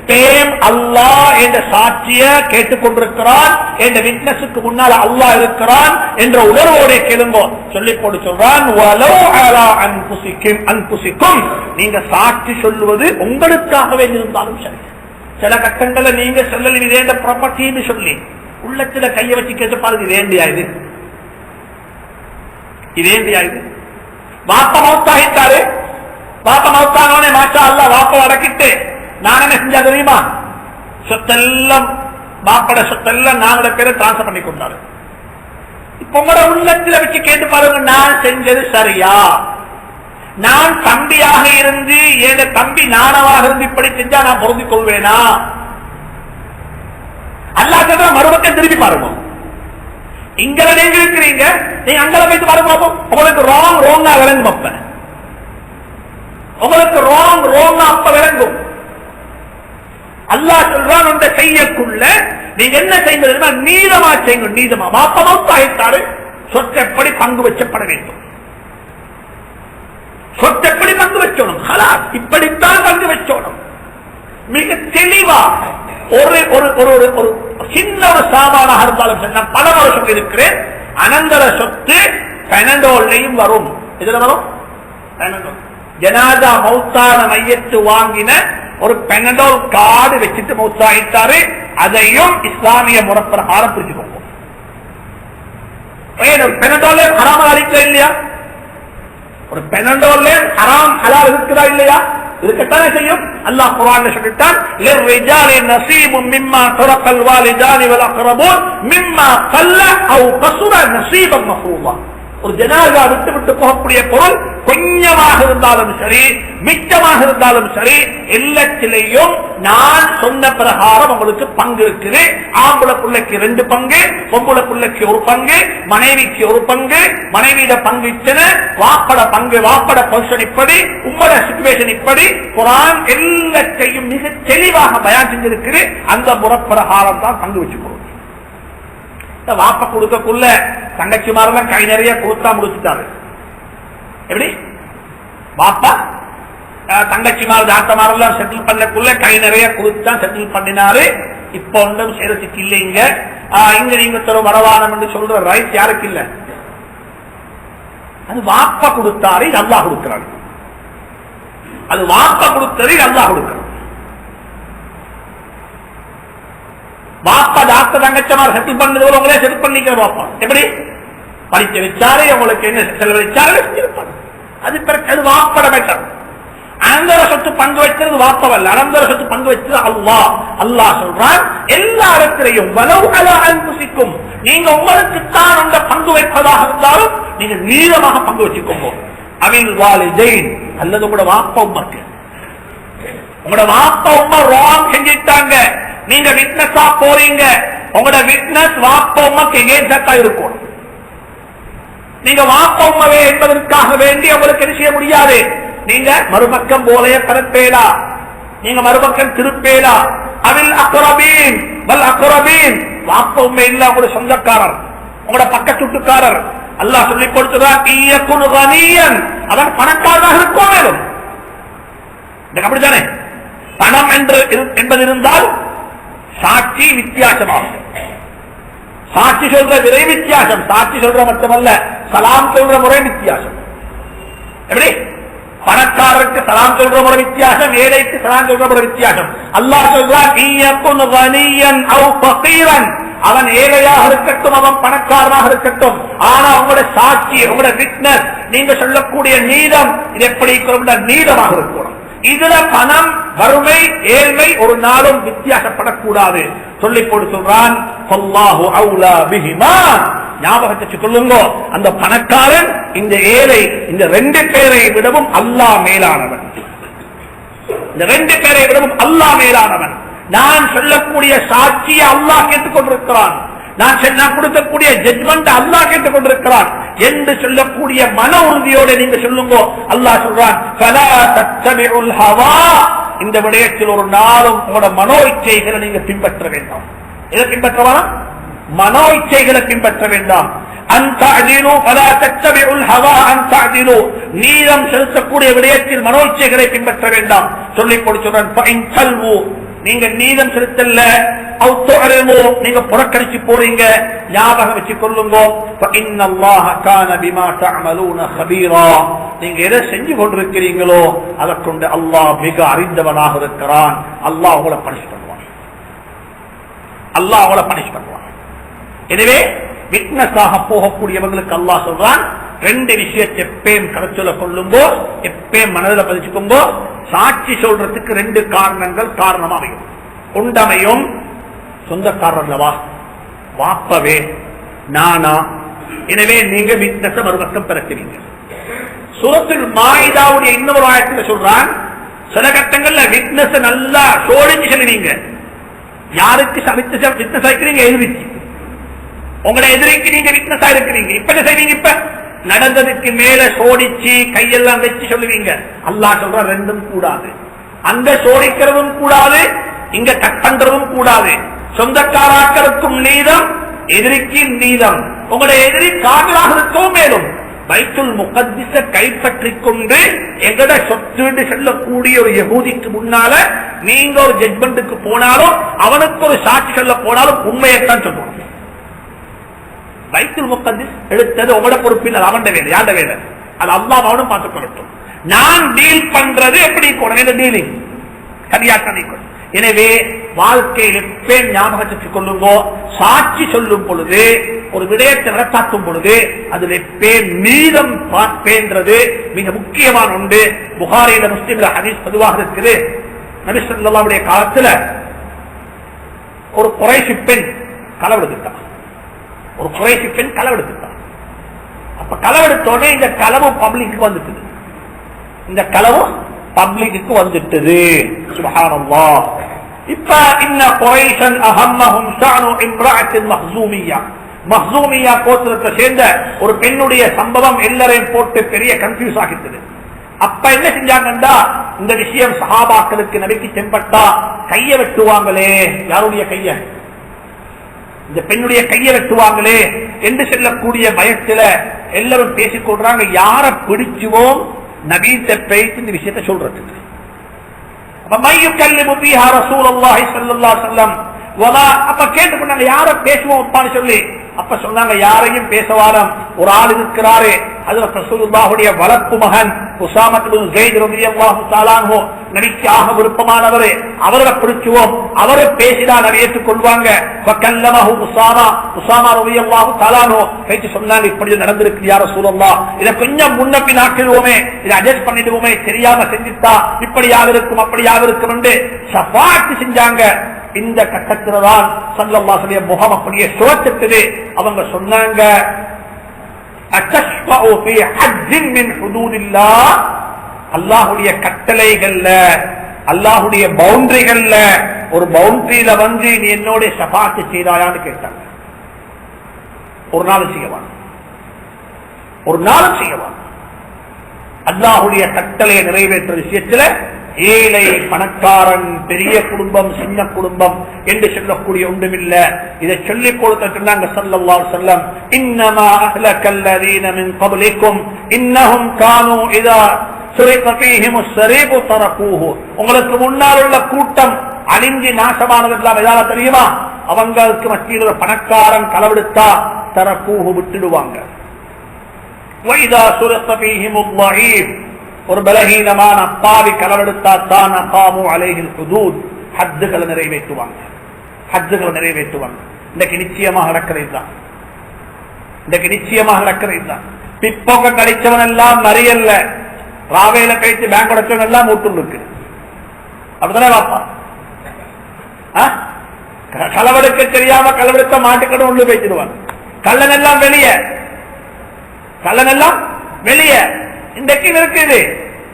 இப்பேம் அல்லாஹ் என்ற சாட்சிய கேட்டுக்கொண்டிருக்கிறான், என்ற விட்னஸுக்கு முன்னால் அல்லாஹ் இருக்கிறான் என்ற உணர்வோட கேளுங்கோ. சொல்லி போட்டு சொல்றான், நீங்க சாட்சி சொல்லுவது உங்களுக்காகவே இருந்தாலும் சரி. சில கட்டங்களை நீங்க சொல்லல இதே ப்ராப்பர்ட்டின்னு சொல்லி உள்ளத்துல கைய வச்சு கேட்டு பாருங்க, இதேண்டியாயுது இதேண்டியாயுது. வாப்ப மௌத்தாகிட்டாரு, வாப்ப மௌத்தானவனே மாஷா அல்லாஹ் வாப்ப அடக்கிட்டு நான் என்ன செஞ்சா தெரியுமா, சொத்தெல்லாம் பாப்பட சொத்தெல்லாம் நாங்களோட பேரை டிரான்ஸ்பர் பண்ணி கொண்டாரு. இப்ப உங்களோட உள்ளத்துல வச்சு கேட்டு பாருங்க, நான் செஞ்சது சரியா? நான் தம்பியாக இருந்து என் தம்பி நானவாக இருந்து இப்படி செஞ்சா நான் பொருந்திக் கொள்வேனா? அல்லாஹ் மறுபக்கம் திருப்பி பாருங்க. இங்க நீங்க இருக்கிறீங்க, நீங்க அங்கே போயிட்டு பாருங்க, உங்களுக்கு ராங் ரோங்கா விளங்கும். அப்ப உங்களுக்கு ராங் ரோங்கா அப்ப விளங்கும். அல்லாஹ் சொல்றான், அந்த செய்யக்குள்ள நீங்க என்ன செய்வது, நீதமா செய்யுங்க. நீதமா வாப்பமாயிட்டாரு, சொத்து எப்படி பங்கு வச்சப்பட வேண்டும், சொத்து எப்படி பங்கு வச்சோணும், இப்படித்தான் பங்கு வச்சோணும். மிக தெளிவா ஒரு ஒரு சின்ன ஒரு சாமானாக இருந்தாலும் நான் பல முறை சொல்லி இருக்கிறேன், அனந்தர சொத்து பெனடோல்லையும் வரும். இதுல வரும் ஜனாதா மௌத்தான மையத்து வாங்கின ஒரு பெனடோல் கார்டு வச்சுட்டு மௌத்தாயிட்டாரு, அதையும் இஸ்லாமிய முறைப்பிரகாரம் பிரிச்சுக்கோங்க. ஒரு பெனடோல் ஹராம அளிக்க இல்லையா, ஒரு பெனடோல் ஹராம் ஹலால் இருக்குதா இல்லையா, இருக்கத்தானே செய்யும். அல்லாஹ் குர்ஆன்ல சொல்லிட்டான், லிர்ரிஜாலி நஸீபும் மிம்மா தரக்கல் வாலிதானி வல் அக்ரபூன் மிம்மா கல்ல அவ் கஸுர நஸீபன் மஃரூதா. ஒரு ஜனாஸா விட்டு விட்டு போகக்கூடிய பொருள் கொஞ்சமாக இருந்தாலும் சரி, மிச்சமாக இருந்தாலும் சரி, எல்லாத்திலையும் நான் சொன்ன பிரகாரம் உங்களுக்கு பங்கு இருக்குது. ஆம்பளை பிள்ளைக்கு 2 பங்கு, பொம்பளை பிள்ளைக்கு 1 பங்கு, மனைவிக்கு 1 பங்கு, மனைவியிட பங்கு இச்சனை, வாப்பட பங்கு, வாப்பட பொசிஷன் இப்படி, உம்மட சிச்சுவேஷன் இப்படி, குர்ஆன் எல்லாத்தையும் மிக தெளிவாக பயான் செஞ்சிருக்குது. அந்த முறைப்பிரகாரம் தான் பங்கு வச்சுக்கணும். வாப்ப கொடுக்கக்குள்ள தங்கச்சிமாரெல்லாம் கை நிறைய கொடுத்தா முடிச்சுட்டாரு. எப்படி வாப்பா தங்கச்சிமார் தாத்தமாரெல்லாம் செட்டில் பண்ணக்குள்ள கை நிறைய கொடுத்தா செட்டில் பண்ணினாரு. இப்ப ஒன்றும் செய்யறதுக்கு இல்லைங்க. இங்க நீங்க தரும் வரவானம் என்று சொல்ற ரைட் யாருக்கு இல்ல, அது வாப்பா கொடுத்தாரு, அல்லாஹ் கொடுக்கிறாரு. அது வாப்பா கொடுத்தது, அல்லாஹ் கொடுக்கிறார். வாப்பா டாக்டர் தங்கச்சமார் செட்டில் பண்ணது உங்களே செட்டில் பண்ணிக்கிற வாப்பா எப்படி படிக்க வச்சாரு, உங்களுக்கு என்ன செலவழிச்சாரு, அது பிறகு அது வாப்பட பெற்றார். அனந்தர சொத்து பங்கு வைக்கிறது வாப்பவல்ல, அனந்தர சொத்து பங்கு வைக்கிறது அல்லாஹ். அல்லாஹ் சொல்றான், எல்லா இடத்திலையும் வலவு அலா அன்ஃபுசிக்கும், நீங்க உங்களுக்குத்தான் அந்த பங்கு வைப்பதாக இருந்தாலும் நீங்க நீளமாக பங்கு வச்சுக்கோங்க. அவில் வாலிதைன், அல்லது உங்களோட வாப்பா உமாக்கு, உங்களோட வாப்பா உமா ராங் செஞ்சிட்டாங்க, நீங்க விட்னஸா போறீங்க, உங்களோட விட்னஸ் வாப்பா உமாக்கு எகேன்ஸ்டா இருக்கும். நீங்க வாப்பா உமாவே என்பதற்காக வேண்டி உங்களுக்கு என்ன செய்ய முடியாது. நீங்க மறுபக்கம் போலைய பரப்பேலா, நீங்க மறுபக்கம் திருப்பேலா. அவில் அக்ரபீன் வல் அக்ரபீன், வாப்பா உண்மை இல்ல உங்களோட சொந்தக்காரர், உங்களோட பக்கச்சுட்டுக்காரர். அல்லாஹ் சொல்லி கொடுத்துதான், அவன் பணக்காரராக இருக்கும். மேலும் அப்படித்தானே பணம் என்பது இருந்தால் சாட்சி வித்தியாசமாகும். சாட்சி சொல்ற விரை வித்தியாசம், சாட்சி சொல்ற மட்டுமல்ல, சலாம் சொல்ற முறை வித்தியாசம். எப்படி பணக்காரருக்கு சலாம் சொல்ற முறை வித்தியாசம், ஏழைக்கு சலாம் சொல்ற முறை வித்தியாசம். அல்லாஹ் சொல்றான், அவன் ஏழையாக இருக்கட்டும், அவன் பணக்காரனாக இருக்கட்டும், ஆனா உங்களோட சாட்சி, உங்களோட விட்னஸ், நீங்க சொல்லக்கூடிய நீதம் இது எப்படி நீதமாக இருக்கணும். இதுல பணம், வறுமை, ஏழ்மை ஒரு நாளும் வித்தியாசப்படக்கூடாது. சொல்லி போட்டு சொல்றான், ஞாபகத்தை சொல்லுங்க, அந்த பணக்காரன் இந்த ஏழை, இந்த 2 பேரை விடவும் அல்லாஹ் மேலானவன். இந்த 2 பேரை விடவும் அல்லாஹ் மேலானவன். நான் சொல்லக்கூடிய சாட்சியை அல்லாஹ் கேட்டுக் கொண்டிருக்கிறான், நான் கொடுக்கக்கூடிய ஜட்மெண்ட் அல்லாஹ் கேட்டுக் கொண்டிருக்கிறான் என்று சொல்லக்கூடிய மன உறுதியோட நீங்க சொல்லுங்க. அல்லாஹ் சொல்றான், இந்த விடயத்தில் ஒரு நாளும் உங்களோட மனோ இச்சைகளை நீங்க பின்பற்ற வேண்டாம். எதை பின்பற்றவா? மனோ இச்சைகளை பின்பற்ற வேண்டாம். நீதம் செலுத்தக்கூடிய விடயத்தில் மனோ இச்சைகளை பின்பற்ற வேண்டாம். சொல்லி கொடுத்துடன் நீங்க நீதம் செலுத்தல நீங்க புறக்கணிச்சு போறீங்க, ஞாபகம் வச்சு கொள்ளுங்க, நீங்க எதை செஞ்சு கொண்டிருக்கிறீங்களோ அதை கொண்டு அல்லாஹ் மிக அறிந்தவனாக இருக்கிறான். அல்லாஹ் உங்களை பனிஷ் பண்ணுவான், அல்லாஹ் அவளை பனிஷ் பண்ணுவான். எனவே விட்னஸாக போகக்கூடியவங்களுக்கு அல்லாஹ் சொல்றான், ரெண்டு விஷயத்தை எப்பயும் கருத்துல கொள்ளும்போ, எப்பயும் மனதில் பதிச்சுக்கோங்கோ. சாட்சி சொல்றதுக்கு ரெண்டு காரணங்கள் காரணமாகும். உண்டமையும் சொந்தக்காரர்லவா, வாப்பவே, நானா. எனவே நீங்க விட்னஸை மறுபக்கம் பிறக்கிறீங்க. சூரத்துல் மாயிதாவுடைய இன்னொரு ஆயத்தில் சொல்றான், சில கட்டங்கள்ல விட்னஸ் நல்லா சோடிச்சு சொல்லுவீங்க. யாருக்கு விட்னஸ் ஆயிருக்கிறீங்க? எதிர்த்து உங்களை எதிரிக்கு நீங்க விட்னஸா இருக்கிறீங்க. இப்ப என்ன செய்வீங்க? இப்ப நடந்ததுக்கு மேல சோடிச்சு கையெல்லாம் வச்சு சொல்லுவீங்க. அல்லாஹ் சொல்ற ரெண்டும் கூடாது. அங்க சோடிக்கிறதும் கூடாது, இங்க கட் பண்றதும் கூடாது. சொந்தக்காராக்களுக்கும் நீதம், எதிரிக்கு நீதம். உங்களுடைய எதிரி காதலாக இருக்கவும் மேலும் பைத்துல் முகத்திஸ கைப்பற்றிக் கொண்டு எங்கட சொத்து செல்லக்கூடிய ஒரு யகூதிக்கு முன்னால நீங்க ஒரு ஜட்மெண்ட்டுக்கு போனாலும் அவனுக்கு ஒரு சாட்சி சொல்ல போனாலும் உண்மையைத்தான் சொல்லுவாங்க. பைத்துல் முகத்திஸ் எடுத்தது உங்களோட பொறுப்பில், அவன் வேலை, யாண்ட வேலை, அது அல்லாஹ் அவனும் பார்த்துக் கொள்ளட்டும். நான் டீல் பண்றது எப்படி டீலிங் சரியாக. எனவே வாழ்க்கையில் எப்பேன் ஞாபகத்துக்கு கொள்ளுங்கோ, சாட்சி சொல்லும் பொழுது, ஒரு விடயத்தை நடத்தாக்கும் பொழுது அதில் எப்பேன் நீதம் பார்ப்பேன்றது மிக முக்கியமான ஒன்று. புகாரில முஸ்லிம்ல ஹதீஸ் பொதுவாக இருக்குது. நபி ஸல்லல்லாஹு அலைஹி காலத்துல ஒரு குறைஷி பெண் களவெடுத்துட்டான். ஒரு குறைஷி பெண் களவெடுத்துட்டான். அப்ப களவெடுத்தோடனே இந்த களவு பப்ளிக்கு வந்துட்டது. இந்த களவு பப்ளிக்கு வந்துட்டது. சுப்ஹானல்லாஹ். இப்ப இன்ன குறைஷன் அஹம்மஹும் ஷஅனு இம்ராஅத்தின் மஹ்ஸூமிய்யா, மஹ்ஸூமிய்யா கோத்திரத்தை சேர்ந்த ஒரு பெண்ணுடைய சம்பவம் எல்லாரையும் போட்டு பெரிய கன்ஃபியூஸ் ஆகிட்டது. அப்ப என்ன செஞ்சாங்கன்னா, இந்த விஷயம் சஹாபாக்களுக்கு நபிக்கு தென்பட்டா கைய வெட்டுவாங்களே, யாருடைய கைய, இந்த பெண்ணுடைய கைய வெட்டுவாங்களே என்று சொல்லக்கூடிய பயத்துல எல்லாரும் பேசிக் கொள்றாங்க. யார பிடிச்சுவோம் நபீத்த பேசி இந்த விஷயத்தை சொல்றதுக்கு. அப்ப கேட்டுக்கொண்டாங்க யார பேசுவோம் சொல்லி. அப்ப சொன்னாங்க யாரையும் பேசவாரம், ஒரு ஆள் இருக்கிறாரு, ஹஜ்ரத் ரசூலுல்லாஹுடைய வளர்ப்பு மகன் உஸாமா இப்னு ஸைத் ரலியல்லாஹு தஆலா அன்ஹு, நபிக்காக விருப்பமானவர், அவரை பிடிச்சுவோம், அவரை பேசினா நபி ஏற்றுக்கொள்வாங்க. ஃபகல்லமஹு உஸாமா ரலியல்லாஹு தஆலா அன்ஹு பேசி சொன்னாங்க, இப்படி நடந்திருக்கு யா ரசூலுல்லாஹ், இத கொஞ்சம் முன்ன பின் ஆக்கிடுவோமே, இத அட்ஜஸ்ட் பண்ணிடுவோமே, தெரியாம செஞ்சுட்டா இப்படியாக இருக்கும் அப்படியாக இருக்கும் என்று ஷஃபாஅத் செஞ்சாங்க. இந்த கட்டத்தில் தான் ஸல்லல்லாஹு அலைஹி வஸல்லம் முகம் அப்படியே சுவத்தது. அவங்க சொன்னாங்க, அத்தஷ்ஃபஉ ஃபீ ஹஜ்ஜின் மின் ஹுதூதில்லாஹ், அல்லாஹ்வுடைய கட்டளைகள்ல, அல்லாஹ்வுடைய பவுண்டரிகள்ல ஒரு பவுண்டரியில வந்து நீ என்னோட ஷஃபாஅத் செய்தாயான்னு கேட்டாங்க. ஒரு நாள் செய்யவா, ஒரு நாள் செய்யவா. அல்லாஹ்வுடைய கட்டளையை நிறைவேற்ற விஷயத்துல ஏழை பணக்காரன், பெரிய குடும்பம், சின்ன குடும்பம் என்று சொல்லக்கூடிய ஒன்றுமில்ல. இதை சொல்லிக் கொடுத்த சொன்னாங்க ஸல்லல்லாஹு அலைஹி வஸல்லம், இன்னமா அஹ்லகல்லதீன மின் கப்லிக்கும் இன்னஹும் கானூ இதா சுரிக ஃபீஹிமுஸ் ஸரீபு தரகூஹு. உங்களுக்கு முன்னால் உள்ள கூட்டம் அழிஞ்சு நாசமானதெல்லாம் எதால தெரியுமா? அவங்களுக்கு மத்தியில் பணக்காரன் களவெடுத்தா தரகூஹு விட்டுடுவாங்க. வைதா சுரிக ஃபீஹிமுல் ضعீஃப், ஒரு பலகீனமான பாவி களவெடுத்தாத்தான் அகாமு அலைஹில் ஹுதூத், ஹத்துகளை நிறைவேற்றுவாங்க, ஹத்துகளை நிறைவேற்றுவாங்க. இன்றைக்கு நிச்சயமாக நடக்கிறது தான், இன்றைக்கு நிச்சயமாக நடக்கிறது தான். பிப்போக்க கழிச்சவன் எல்லாம் மறியல்ல, ராவேல கழித்து பேங்க் உடைச்சவன் எல்லாம் மூட்டு இருக்கு. அப்படித்தானே பாப்பா? களவெடுக்க தெரியாம களவெடுத்த மாட்டுக்கடும் உள்ள பேசிடுவாங்க. கள்ளன் எல்லாம் வெளியே, கள்ளன் எல்லாம் வெளியே. இன்றைக்கு இருக்குது,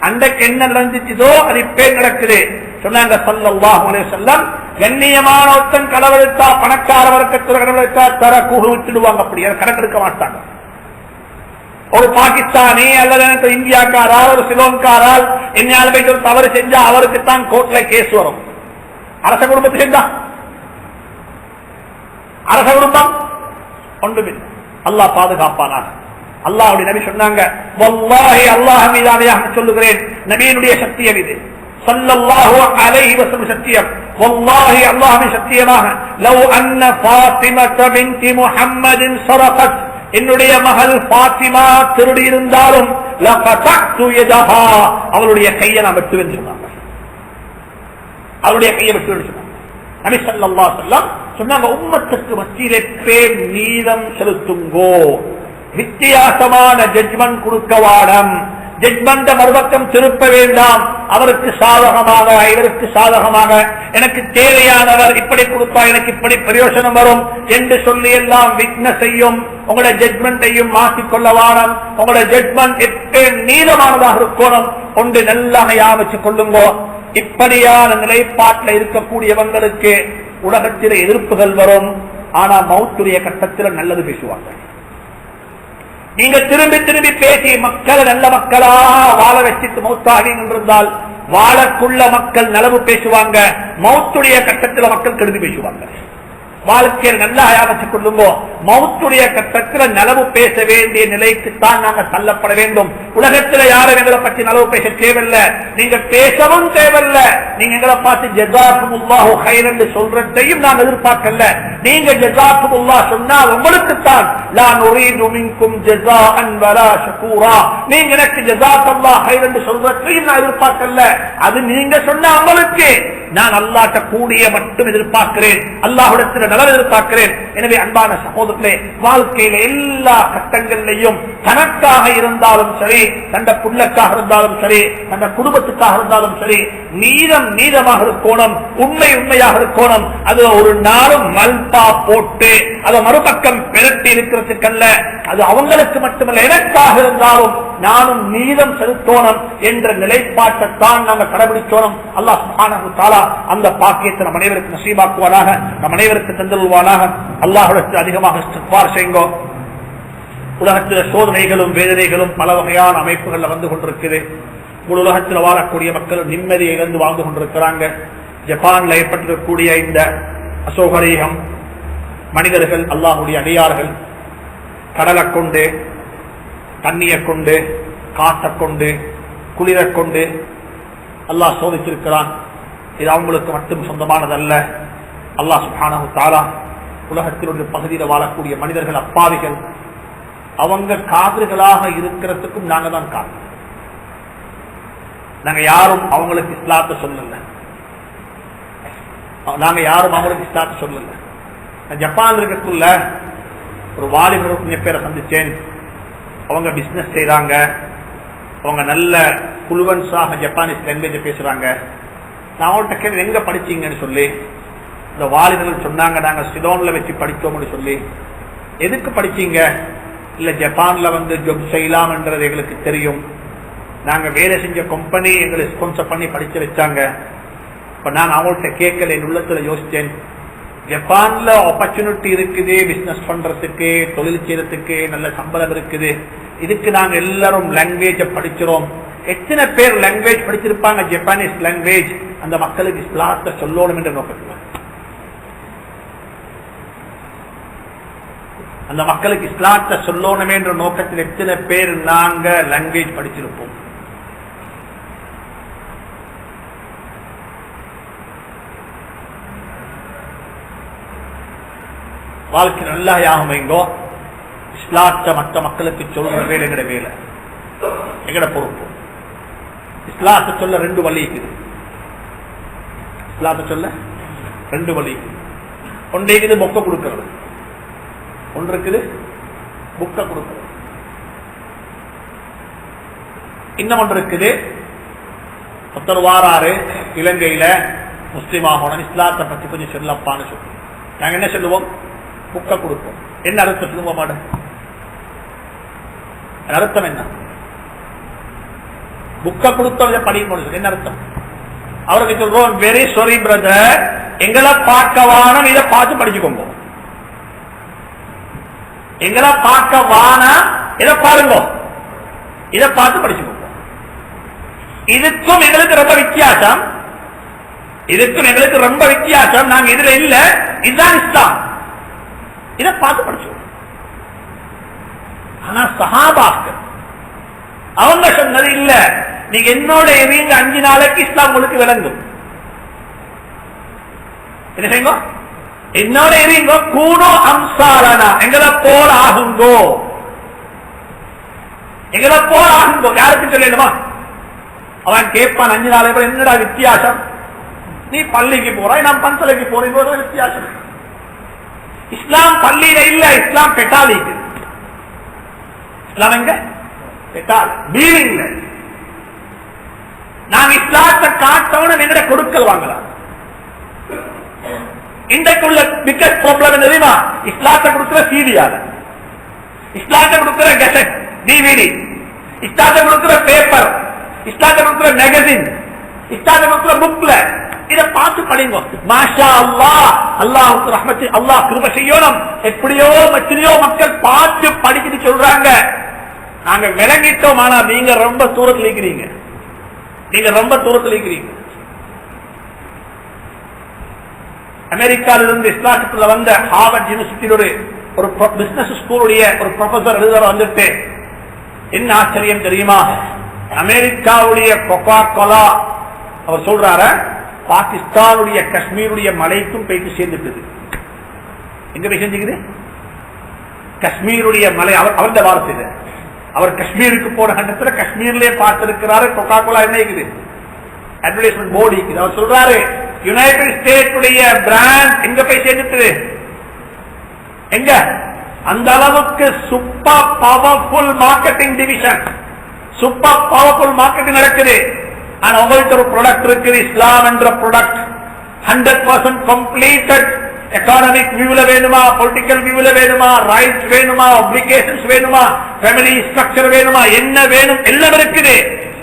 அன்றைக்கு என்ன நடந்துச்சதோ அது இப்பே நடக்குது. சொன்னாங்க ஸல்லல்லாஹு அலைஹி வஸல்லம், கண்ணியமான ஒருத்தன் களவெடுத்தா, பணக்கார வர்க்கத்தில் களவெடுத்தா தரகூஹு விட்டுடுவாங்க. அப்படி கணக்கெடுக்க மாட்டாங்க. ஒரு பாகிஸ்தானி அல்லது இந்தியாக்காரால், ஒரு சிலோன்காரால் என்னால போயிட்டு ஒரு தவறு செஞ்சா அவருக்குத்தான் கோர்ட்ல கேஸ் வரும். அரச குடும்பத்தை செஞ்சா, அரச குடும்பம் ஒன்றுமில்லை. அல்லாஹ் பாதுகாப்பானாக. அல்லாஹ்வுடைய நபி சொன்னாங்க, வல்லாஹி அல்லாஹ் மீதானையாக சொல்லுகிறேன், நபியினுடைய சத்தியம் இது, ஸல்லல்லாஹு அலைஹி வஸல்லம் சத்தியம், வல்லாஹி அல்லாஹ்வின் சத்தியமாக லவ் அன்ன ஃபாத்திமத பின்தி முஹம்மதின் ஸரகத், என்னுடைய மகள் ஃபாத்திமா திருடி இருந்தாலும் லகதது யதஹா, அவளுடைய கையை நான் வெட்டுவேன் சொன்னாங்க. அவளுடைய கையை வெட்டுவேன் சொன்னாங்க. நபி ஸல்லல்லாஹு அலைஹி வஸல்லம் சொன்னாங்க, உம்மத்துக்கு மத்தியிலே பேர் நீதம் செலுத்துங்கோ, வித்தியாசமான ஜட்ஜ்மெண்ட் கொடுக்கவாடம், ஜட்ஜ்மெண்ட மறுபக்கம் திருப்ப வேண்டாம். அவருக்கு சாதகமாக இவருக்கு சாதகமாக, எனக்கு தேவையானவர் இப்படி கொடுத்தா எனக்கு இப்படி பிரயோசனம் வரும் என்று சொல்லி எல்லாம் விக்னஸ் செய்யும். உங்களோட ஜட்ஜ்மெண்டையும் மாற்றிக்கொள்ள வாரம். உங்களோட ஜட்ஜ்மெண்ட் எப்ப நீதமானதாக இருக்கணும் ஒன்று நல்லா யாவச்சுக் கொள்ளுங்கோ. இப்படியான நிலைப்பாட்டில் இருக்கக்கூடியவங்களுக்கு உலகத்தில் எதிர்ப்புகள் வரும். ஆனா மௌத்துடைய கட்டத்தில் நல்லது பேசுவாங்க. நீங்க திரும்பி திரும்பி பேசி மக்களை நல்ல மக்களா வாழ வச்சிட்டு மௌத்தாவீங்க இருந்தால் வாழக்குள்ள மக்கள் நலவு பேசுவாங்க, மௌத்துடைய கட்டத்தில் மக்கள் கெடுதி பேசுவாங்க. வாழ்க்கையில் நல்லா ஆயாவச்சுக் கொள்ளுங்கோ. மௌத்துடைய கட்டத்தில் நலவு பேச வேண்டிய நிலைக்குத்தான் நாங்கள் தள்ளப்பட வேண்டும். உலகத்தில் யாரும் எங்களை பற்றி நலவு பேச தேவையில்லை, நீங்க பேசவும் தேவையில்லை. நீங்க எங்களை பார்த்து ஜஸாக்குமுல்லாஹு கைர் என்று சொல்றதையும் நான் எதிர்பார்க்கல. நீங்க ஜஸாக்குமுல்லாஹ் சொன்னால் உங்களுக்குத்தான். லா நுரீது மின்கும் ஜஸாஅன் வலா ஷுகூரா, நீங்க எனக்கு ஜஸாக்கல்லாஹ் கைர் என்று சொல்றதையும் நான் எதிர்பார்க்கல. அது நீங்க சொன்ன உங்களுக்கு நான் அல்லாஹ்ட்ட கூடிய மட்டும் எதிர்பார்க்கிறேன், அல்லாஹ்விடத்தில் நலவு எதிர்பார்க்கிறேன். எனவே அன்பான சகோதரர்களே, வாழ்க்கையில எல்லா கட்டங்களிலையும் தனக்காக இருந்தாலும் சரி, தந்த புள்ளக்காக இருந்தாலும் சரி, தந்த குடும்பத்துக்காக இருந்தாலும் சரி, நீதம் நீதமாக இருக்கணும், உண்மை உண்மையாக இருக்கணும். அது ஒரு நாளும் மல்பா போட்டு அதை மறுபக்கம் பெரட்டி இருக்கிறதுக்கல்ல. அது அவங்களுக்கு மட்டுமல்ல, எனக்காக இருந்தாலும் நானும் நீதம் செலுத்தோணும் என்ற நிலைப்பாட்டைத்தான் நாங்கள் கடைபிடிச்சோம். அல்லாஹ் சுப்ஹானஹு வ தஆலா அந்த பாக்கியத்தை நம் அனைவருக்கு நசீபாக்குவானாக, நம் அனைவருக்கு தந்தருள்வானாக. அல்லாஹ்விடத்தில் அதிகமாக இஸ்திக்பார் செய்யுங்கோ. உலகத்தில் சோதனைகளும் வேதனைகளும் பல வகையான அமைப்புகள்ல வந்து கொண்டிருக்குது. முழு உலகத்தில் வாழக்கூடிய மக்கள் நிம்மதியை இழந்து வாழ்ந்து கொண்டிருக்கிறாங்க. ஜப்பான்ல ஏற்பட்டிருக்கக்கூடிய இந்த அசௌகரியம், மனிதர்கள் அல்லாஹ்வுடைய அடியார்கள் கடலை கொண்டு, தண்ணியை கொண்டு, காற்றை கொண்டு, குளிரை கொண்டு அல்லாஹ் சோதித்திருக்கிறான். இது அவங்களுக்கு மட்டும் சொந்தமானதல்ல. அல்லாஹ் சுப்ஹானஹு வ தஆலா உலகத்தில் ஒரு பகுதியில் வாழக்கூடிய மனிதர்கள் அப்பாவிகள், அவங்க காவிர்களாக இருக்கிறதுக்கும் நாங்க தான் காரணம். நாங்க யாரும் அவங்களுக்கு இஸ்லாத்தை சொல்லல, நாங்க யாரும் அவங்களுக்கு இஸ்லாத்தை சொல்லல. ஜப்பான் இருக்கக்குள்ள ஒரு வாலிபர் கொஞ்சம் பேரை சந்திச்சேன். அவங்க பிசினஸ் செய்யறாங்க, அவங்க நல்ல புளுவன்ஸாக ஜப்பானீஸ் லாங்குவேஜ் பேசுறாங்க. நான் அவங்கள்ட்ட கேள்வி, எங்க படிச்சீங்கன்னு சொல்லி இந்த வாலிபர்கள் சொன்னாங்க, நாங்க சிலோன்ல வச்சு படித்தோம்னு சொல்லி. எதுக்கு படிச்சீங்க? இல்ல ஜப்பான்ல வந்து ஜாப் செய்யலாம் என்றது எங்களுக்கு தெரியும், நாங்க வேலை செஞ்ச கம்பெனி எங்களை ஸ்பான்சர் பண்ணி படிச்சு வச்சாங்க. இப்ப நான் அவங்கள்ட்ட கேட்கல, என் உள்ளத்துல யோசிச்சேன், ஜப்பான்ல ஆப்பர்ச்சுனிட்டி இருக்குது பிசினஸ் பண்றதுக்கு, தொழில் செய்யறதுக்கு, நல்ல சம்பளம் இருக்குது. இதுக்கு நாங்க எல்லாரும் லாங்குவேஜ படிக்கிறோம். எத்தனை பேர் லாங்குவேஜ் படிச்சிருப்பாங்க, ஜப்பானீஸ் லாங்குவேஜ், அந்த மக்களுக்கு இஸ்லாத்தை சொல்லணும் என்ற நோக்கத்தில், அந்த மக்களுக்கு இஸ்லாத்தை சொல்லணுமே என்ற நோக்கத்தில் எத்தனை பேர் நாங்க லாங்குவேஜ் படிச்சிருப்போம்? வாழ்க்கை நல்லா யாகம் வைங்கோ. இஸ்லாத்தை மற்ற மக்களுக்கு சொல்ற வேலை எங்கட வேலை, எங்கட பொறுப்பு. இஸ்லாத்தை சொல்ல ரெண்டு வழி இருக்குது. இஸ்லாத்தை சொல்ல ரெண்டு வழி. ஒன்று இருக்குது மொக்க கொடுக்கிறது, ஒன்று இருக்குது புக்க கொடுக்கிறது. இன்னும் ஒன்று இருக்குது, ஒருத்தர் வாராரு இலங்கையில முஸ்லீம் ஆகணும், இஸ்லாத்தை பத்தி கொஞ்சம் சொல்லப்பான்னு சொல்லி நாங்க என்ன சொல்லுவோம்? புக்க கொடுப்போம். என்ன அர்த்தம் சொல்லுங்க மாட்டேன்? அர்த்தம் என்ன? புக்க கொடுத்த படிக்கணும். என்ன அர்த்தம்? அவருக்கு சொல்றோம், வெரி சாரி பிரதர், எங்களை பார்க்கவான இதை பார்த்து படிச்சுக்கோங்க. எங்களை பார்க்கவான இதை பாருங்க, இதை பார்த்து படிச்சுக்கோங்க. இதுக்கும் எங்களுக்கு ரொம்ப வித்தியாசம், இதுக்கும் எங்களுக்கு ரொம்ப வித்தியாசம். நாங்க இதுல இல்ல, இதுதான் இஸ்லாம், இதை பார்த்து படிச்சுக்கோங்க. ஆனா சஹாபாக்கள் அவங்க சொன்னது இல்ல, நீங்க என்னோட இருங்க 5 நாளைக்கு இஸ்லாம் உங்களுக்கு விளங்கும். என்ன செய்யுங்க? என்னோட இருங்கோ. கூனோ அம்சாலனா, எங்களை போல ஆகுங்கோ, எங்களை போல ஆகுங்கோ. யாருக்கு சொல்லணுமா? அவன் கேட்பான் 5 நாளை என்னடா வித்தியாசம், நீ பள்ளிக்கு போறாய், நான் பன்சலைக்கு போறேன், வித்தியாசம். இஸ்லாம் பள்ளியில இல்ல, இஸ்லாம் பெட்டாலிக்கு. இஸ்லாம் எங்க? பெட்டால் பீலிங்ல. நாங்க இஸ்லாத்தை காட்டவன எங்கட கொடுக்கல் வாங்கலாம். இன்றைக்குள்ள பிக்கஸ்ட் ப்ராப்ளம் என்ன தெரியுமா? இஸ்லாத்தை கொடுக்கிற சீடியால, இஸ்லாத்தை கொடுக்கிற கெசட் டிவிடி, இஸ்லாத்தை கொடுக்கிற பேப்பர், இஸ்லாத்தை கொடுக்கிற மேகசின், இஸ்லாத்தை கொடுக்கிற புக்ல இதை பார்த்து படிங்க. மாஷா அல்லாஹ், அல்லாஹ்வுக்கு ரஹ்மத், அல்லாஹ் கிருபை செய்யணும். எப்படியோ எத்தனையோ மக்கள் பார்த்து படிச்சுட்டு சொல்றாங்க, நாங்க விளங்கிட்டோம். ஆனா நீங்க ரொம்ப தூரத்தில் இருக்கிறீங்க, நீங்க ரொம்ப தூரத்தில் இருக்கிறீங்க. அமெரிக்காவிலிருந்து இஸ்லாத்துக்குள்ள வந்த ஹார்வர்ட் யூனிவர்சிட்டியோட ஒரு பிசினஸ் ஸ்கூலுடைய ஒரு ப்ரொஃபசர் எழுத வந்துட்டு, என்ன ஆச்சரியம் தெரியுமா? அமெரிக்காவுடைய கொக்கா கோலா அவர் சொல்றாரு, பாகிஸ்தானுடைய காஷ்மீருடைய மலைக்கும் போயிட்டு சேர்ந்துட்டது. எங்க போய் செஞ்சுக்குது? காஷ்மீருடைய மலை. அவருடைய வார்த்தை. அவர் காஷ்மீருக்கு போன கண்டத்தில் காஷ்மீர்லயே பார்த்திருக்கிறாரு கொக்கா கோலா என்ன இருக்குது, அட்வர்டைஸ்மெண்ட் போர்டு இருக்குது. அவர் சொல்றாரு, யுனைடெட் ஸ்டேட்ஸுடைய பிராண்ட் எங்க போய் சேர்ந்துட்டு, எங்க? அந்த அளவுக்கு super powerful marketing division, super powerful marketing நடக்குது. ஆனா உங்கள்கிட்ட ஒரு ப்ராடக்ட் இருக்குது, இஸ்லாம் என்ற ப்ராடக்ட் 100% கம்ப்ளீட்டட். எக்கானமிக் வியூல வேணுமா, பொலிட்டிக்கல் வியூல வேணுமா, ரைட்ஸ் வேணுமா, ஒப்ளிகேஷன்ஸ் வேணுமா, ஃபேமிலி ஸ்ட்ரக்சர் வேணுமா, என்ன வேணும் எல்லாம் இருக்குது.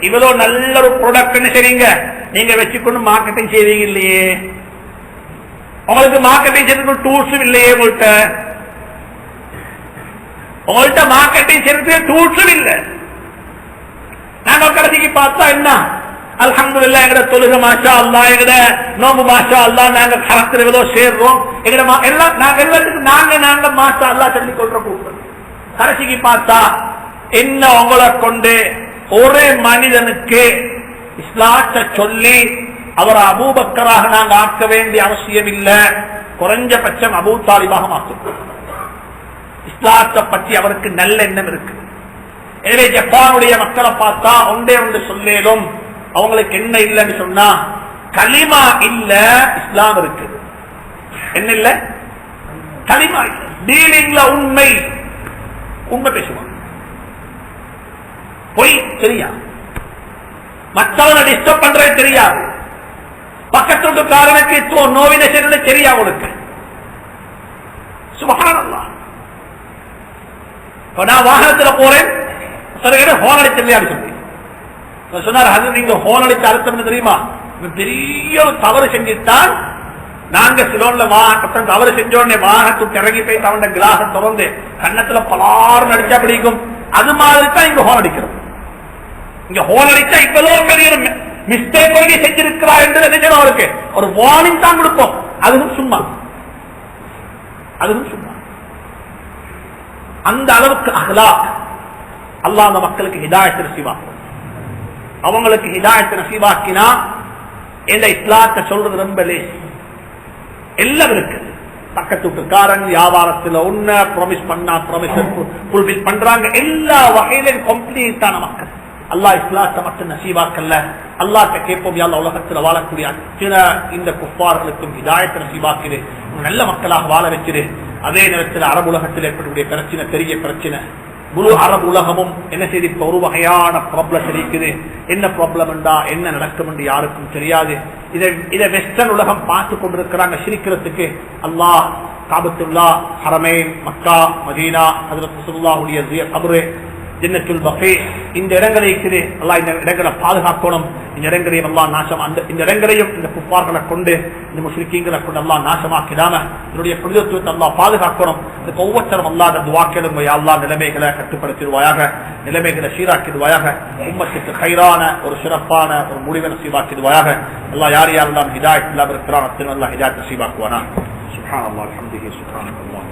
இவ்வளவு நல்ல ஒரு ப்ராடக்ட் என்ன செய்றீங்க நீங்க வச்சுக்கொண்டு மார்க்கெட்டிங் செய்வீங்க இல்லையே? உங்களுக்கு மார்க்கெட்டிங் செய்யறதுக்கு டூல்ஸும் இல்லையே. உங்கள்கிட்ட மார்க்கெட்டிங் செய்யறதுக்கு டூல்ஸும் இல்லை. நாங்க கடைசிக்கு பார்த்தா என்ன, அல்ஹம்துலில்லாஹ் எங்கட தொழுகை மாஷா அல்லாஹ், எங்கட நோம்பு மாஷா அல்லாஹ், நாங்க கலத்துல ஏதோ சேர்றோம், எங்கட எல்லாம் நாங்க எல்லாத்துக்கும் நாங்க மாஷா அல்லாஹ் சொல்லி கொள்ற கூட்டம். கடைசிக்கு பார்த்தா என்ன, உங்களை கொண்டு ஒரே மனிதனுக்கு இஸ்லாத்தை சொல்லி அவரை அபூபக்கராக நாங்க ஆக்க வேண்டிய அவசியம் இல்லை, குறைஞ்சபட்சம் அபூ தாலிபாக மாற்றும். இஸ்லாத்தை பற்றி அவருக்கு நல்ல எண்ணம் இருக்கு. எனவே ஜப்பானுடைய மக்களை பார்த்தா ஒன்றே ஒன்று சொல்லேலும், அவங்களுக்கு என்ன இல்லைன்னு சொன்னா கலிமா இல்ல, இஸ்லாம் இருக்கு. என்ன இல்ல? கலிமா இல்ல. டீலிங்ல உண்மை பேசுவாங்க, பொய் தெரியாது, மற்றவனை டிஸ்டர்ப் பண்றது தெரியாது, பக்கத்து காரனுக்கு நோவின தெரியா உங்களுக்கு. சுப்ஹானல்லாஹ். நான் வாகனத்தில் போறேன், ஹோன் அடிச்சா சொல்லி சொன்னார். அது நீங்க ஹோன் அடிச்ச அர்த்தம் தெரியுமா? பெரிய தவறு செஞ்சுட்டால் நாங்க சிலோன்ல தவறு செஞ்சோடனே வாகனத்துக்கு இறங்கி போய் அவன கிளாஸ் திறந்து கண்ணத்துல பலாறு அடிச்சா பிடிக்கும். அது மாதிரி தான் இங்க ஹோன் அடிக்கிறோம். இங்க ஹோன் அடிச்சா இப்பதான் பெரிய மிஸ்டேக் பண்ணி செஞ்சிருக்கிறா என்று நினைச்சோம். அவருக்கு ஒரு வார்னிங் தான் கொடுப்போம். அதுவும் சும்மா, அதுவும் சும்மா. அந்த அளவுக்கு அஹ்லாக் அல்லாஹ் அந்த மக்களுக்கு ஹிதாயத் நசீபாக்கும். அவங்களுக்கு ஹிதாயத் நசீபாக்கினா இந்த இஸ்லாத்தை சொல்றது ரொம்ப லேசி. எல்லாம் இருக்கு. பக்கத்து வீட்டுக்காரன் வியாபாரத்தில் ஒண்ணு ப்ராமிஸ் பண்ணா ப்ராமிஸ் ஃபுல்ஃபில் பண்றாங்க. எல்லா வகையிலும் கம்ப்ளீட்டான மக்கள். அல்லாஹ் இஸ்லாத்தை மட்டும் நசீபாக்கல்ல. அல்லாஹ்ட்ட கேட்போம், யா அல்லாஹ் உலகத்தில் வாழக்கூடிய அத்தனை இந்த குஃபார்களுக்கும் ஹிதாயத் நசீபாக்கிடு, நல்ல மக்களாக வாழ வச்சிரு. அதே நேரத்தில் அரபு உலகத்தில் ஏற்படக்கூடிய பிரச்சனை பெரிய பிரச்சனை. முழு அரபு உலகமும் என்ன செய்து இப்ப ஒரு வகையான ப்ராப்ளம் இருக்குது. என்ன ப்ராப்ளம் என்றா என்ன நடக்கும் என்று யாருக்கும் தெரியாது. இதை வெஸ்டர்ன் உலகம் பார்த்து கொண்டிருக்கிறாங்க சிரிக்கிறதுக்கு. அல்லாஹ் காபத்துல்லாஹ், ஹரமைன், மக்கா, மதீனா, ஹஜ்ரத் ரசூலுல்லாஹுடைய கபரு, ஜன்னத்துல் பகீ, இந்த இடங்களை இருக்குது. அல்லாஹ் இந்த இடங்களை பாதுகாக்கணும். இந்த இடங்களையும் அல்லாஹ் நாசம், இந்த இடங்களையும் இந்த குஃபார்களை கொண்டு இந்த முஸ்லிக்கீங்களை கொண்டு அல்லாஹ் நாசமாக்கிடாம இதனுடைய புனிதத்துவத்தை அல்லாஹ் பாதுகாக்கணும். இதுக்கு ஒவ்வொருத்தரும் அல்லாஹ் துஆ கேளுங்க. யா அல்லாஹ் நிலைமைகளை கட்டுப்படுத்திடுவாயாக, நிலைமைகளை சீராக்கிடுவாயாக, உம்மத்துக்கு கைரான ஒரு சிறப்பான ஒரு முடிவை நசீபாக்கிடுவாயாக. அல்லாஹ் யார் யாரெல்லாம் ஹிதாயத் இல்லாம இருக்கிறான் அத்தனை அல்லாஹ் ஹிதாயத் நசீபாக்குவானா. சுப்ஹானல்லாஹ், அல்ஹம்துலில்லாஹ், சுப்ஹானல்லாஹ்.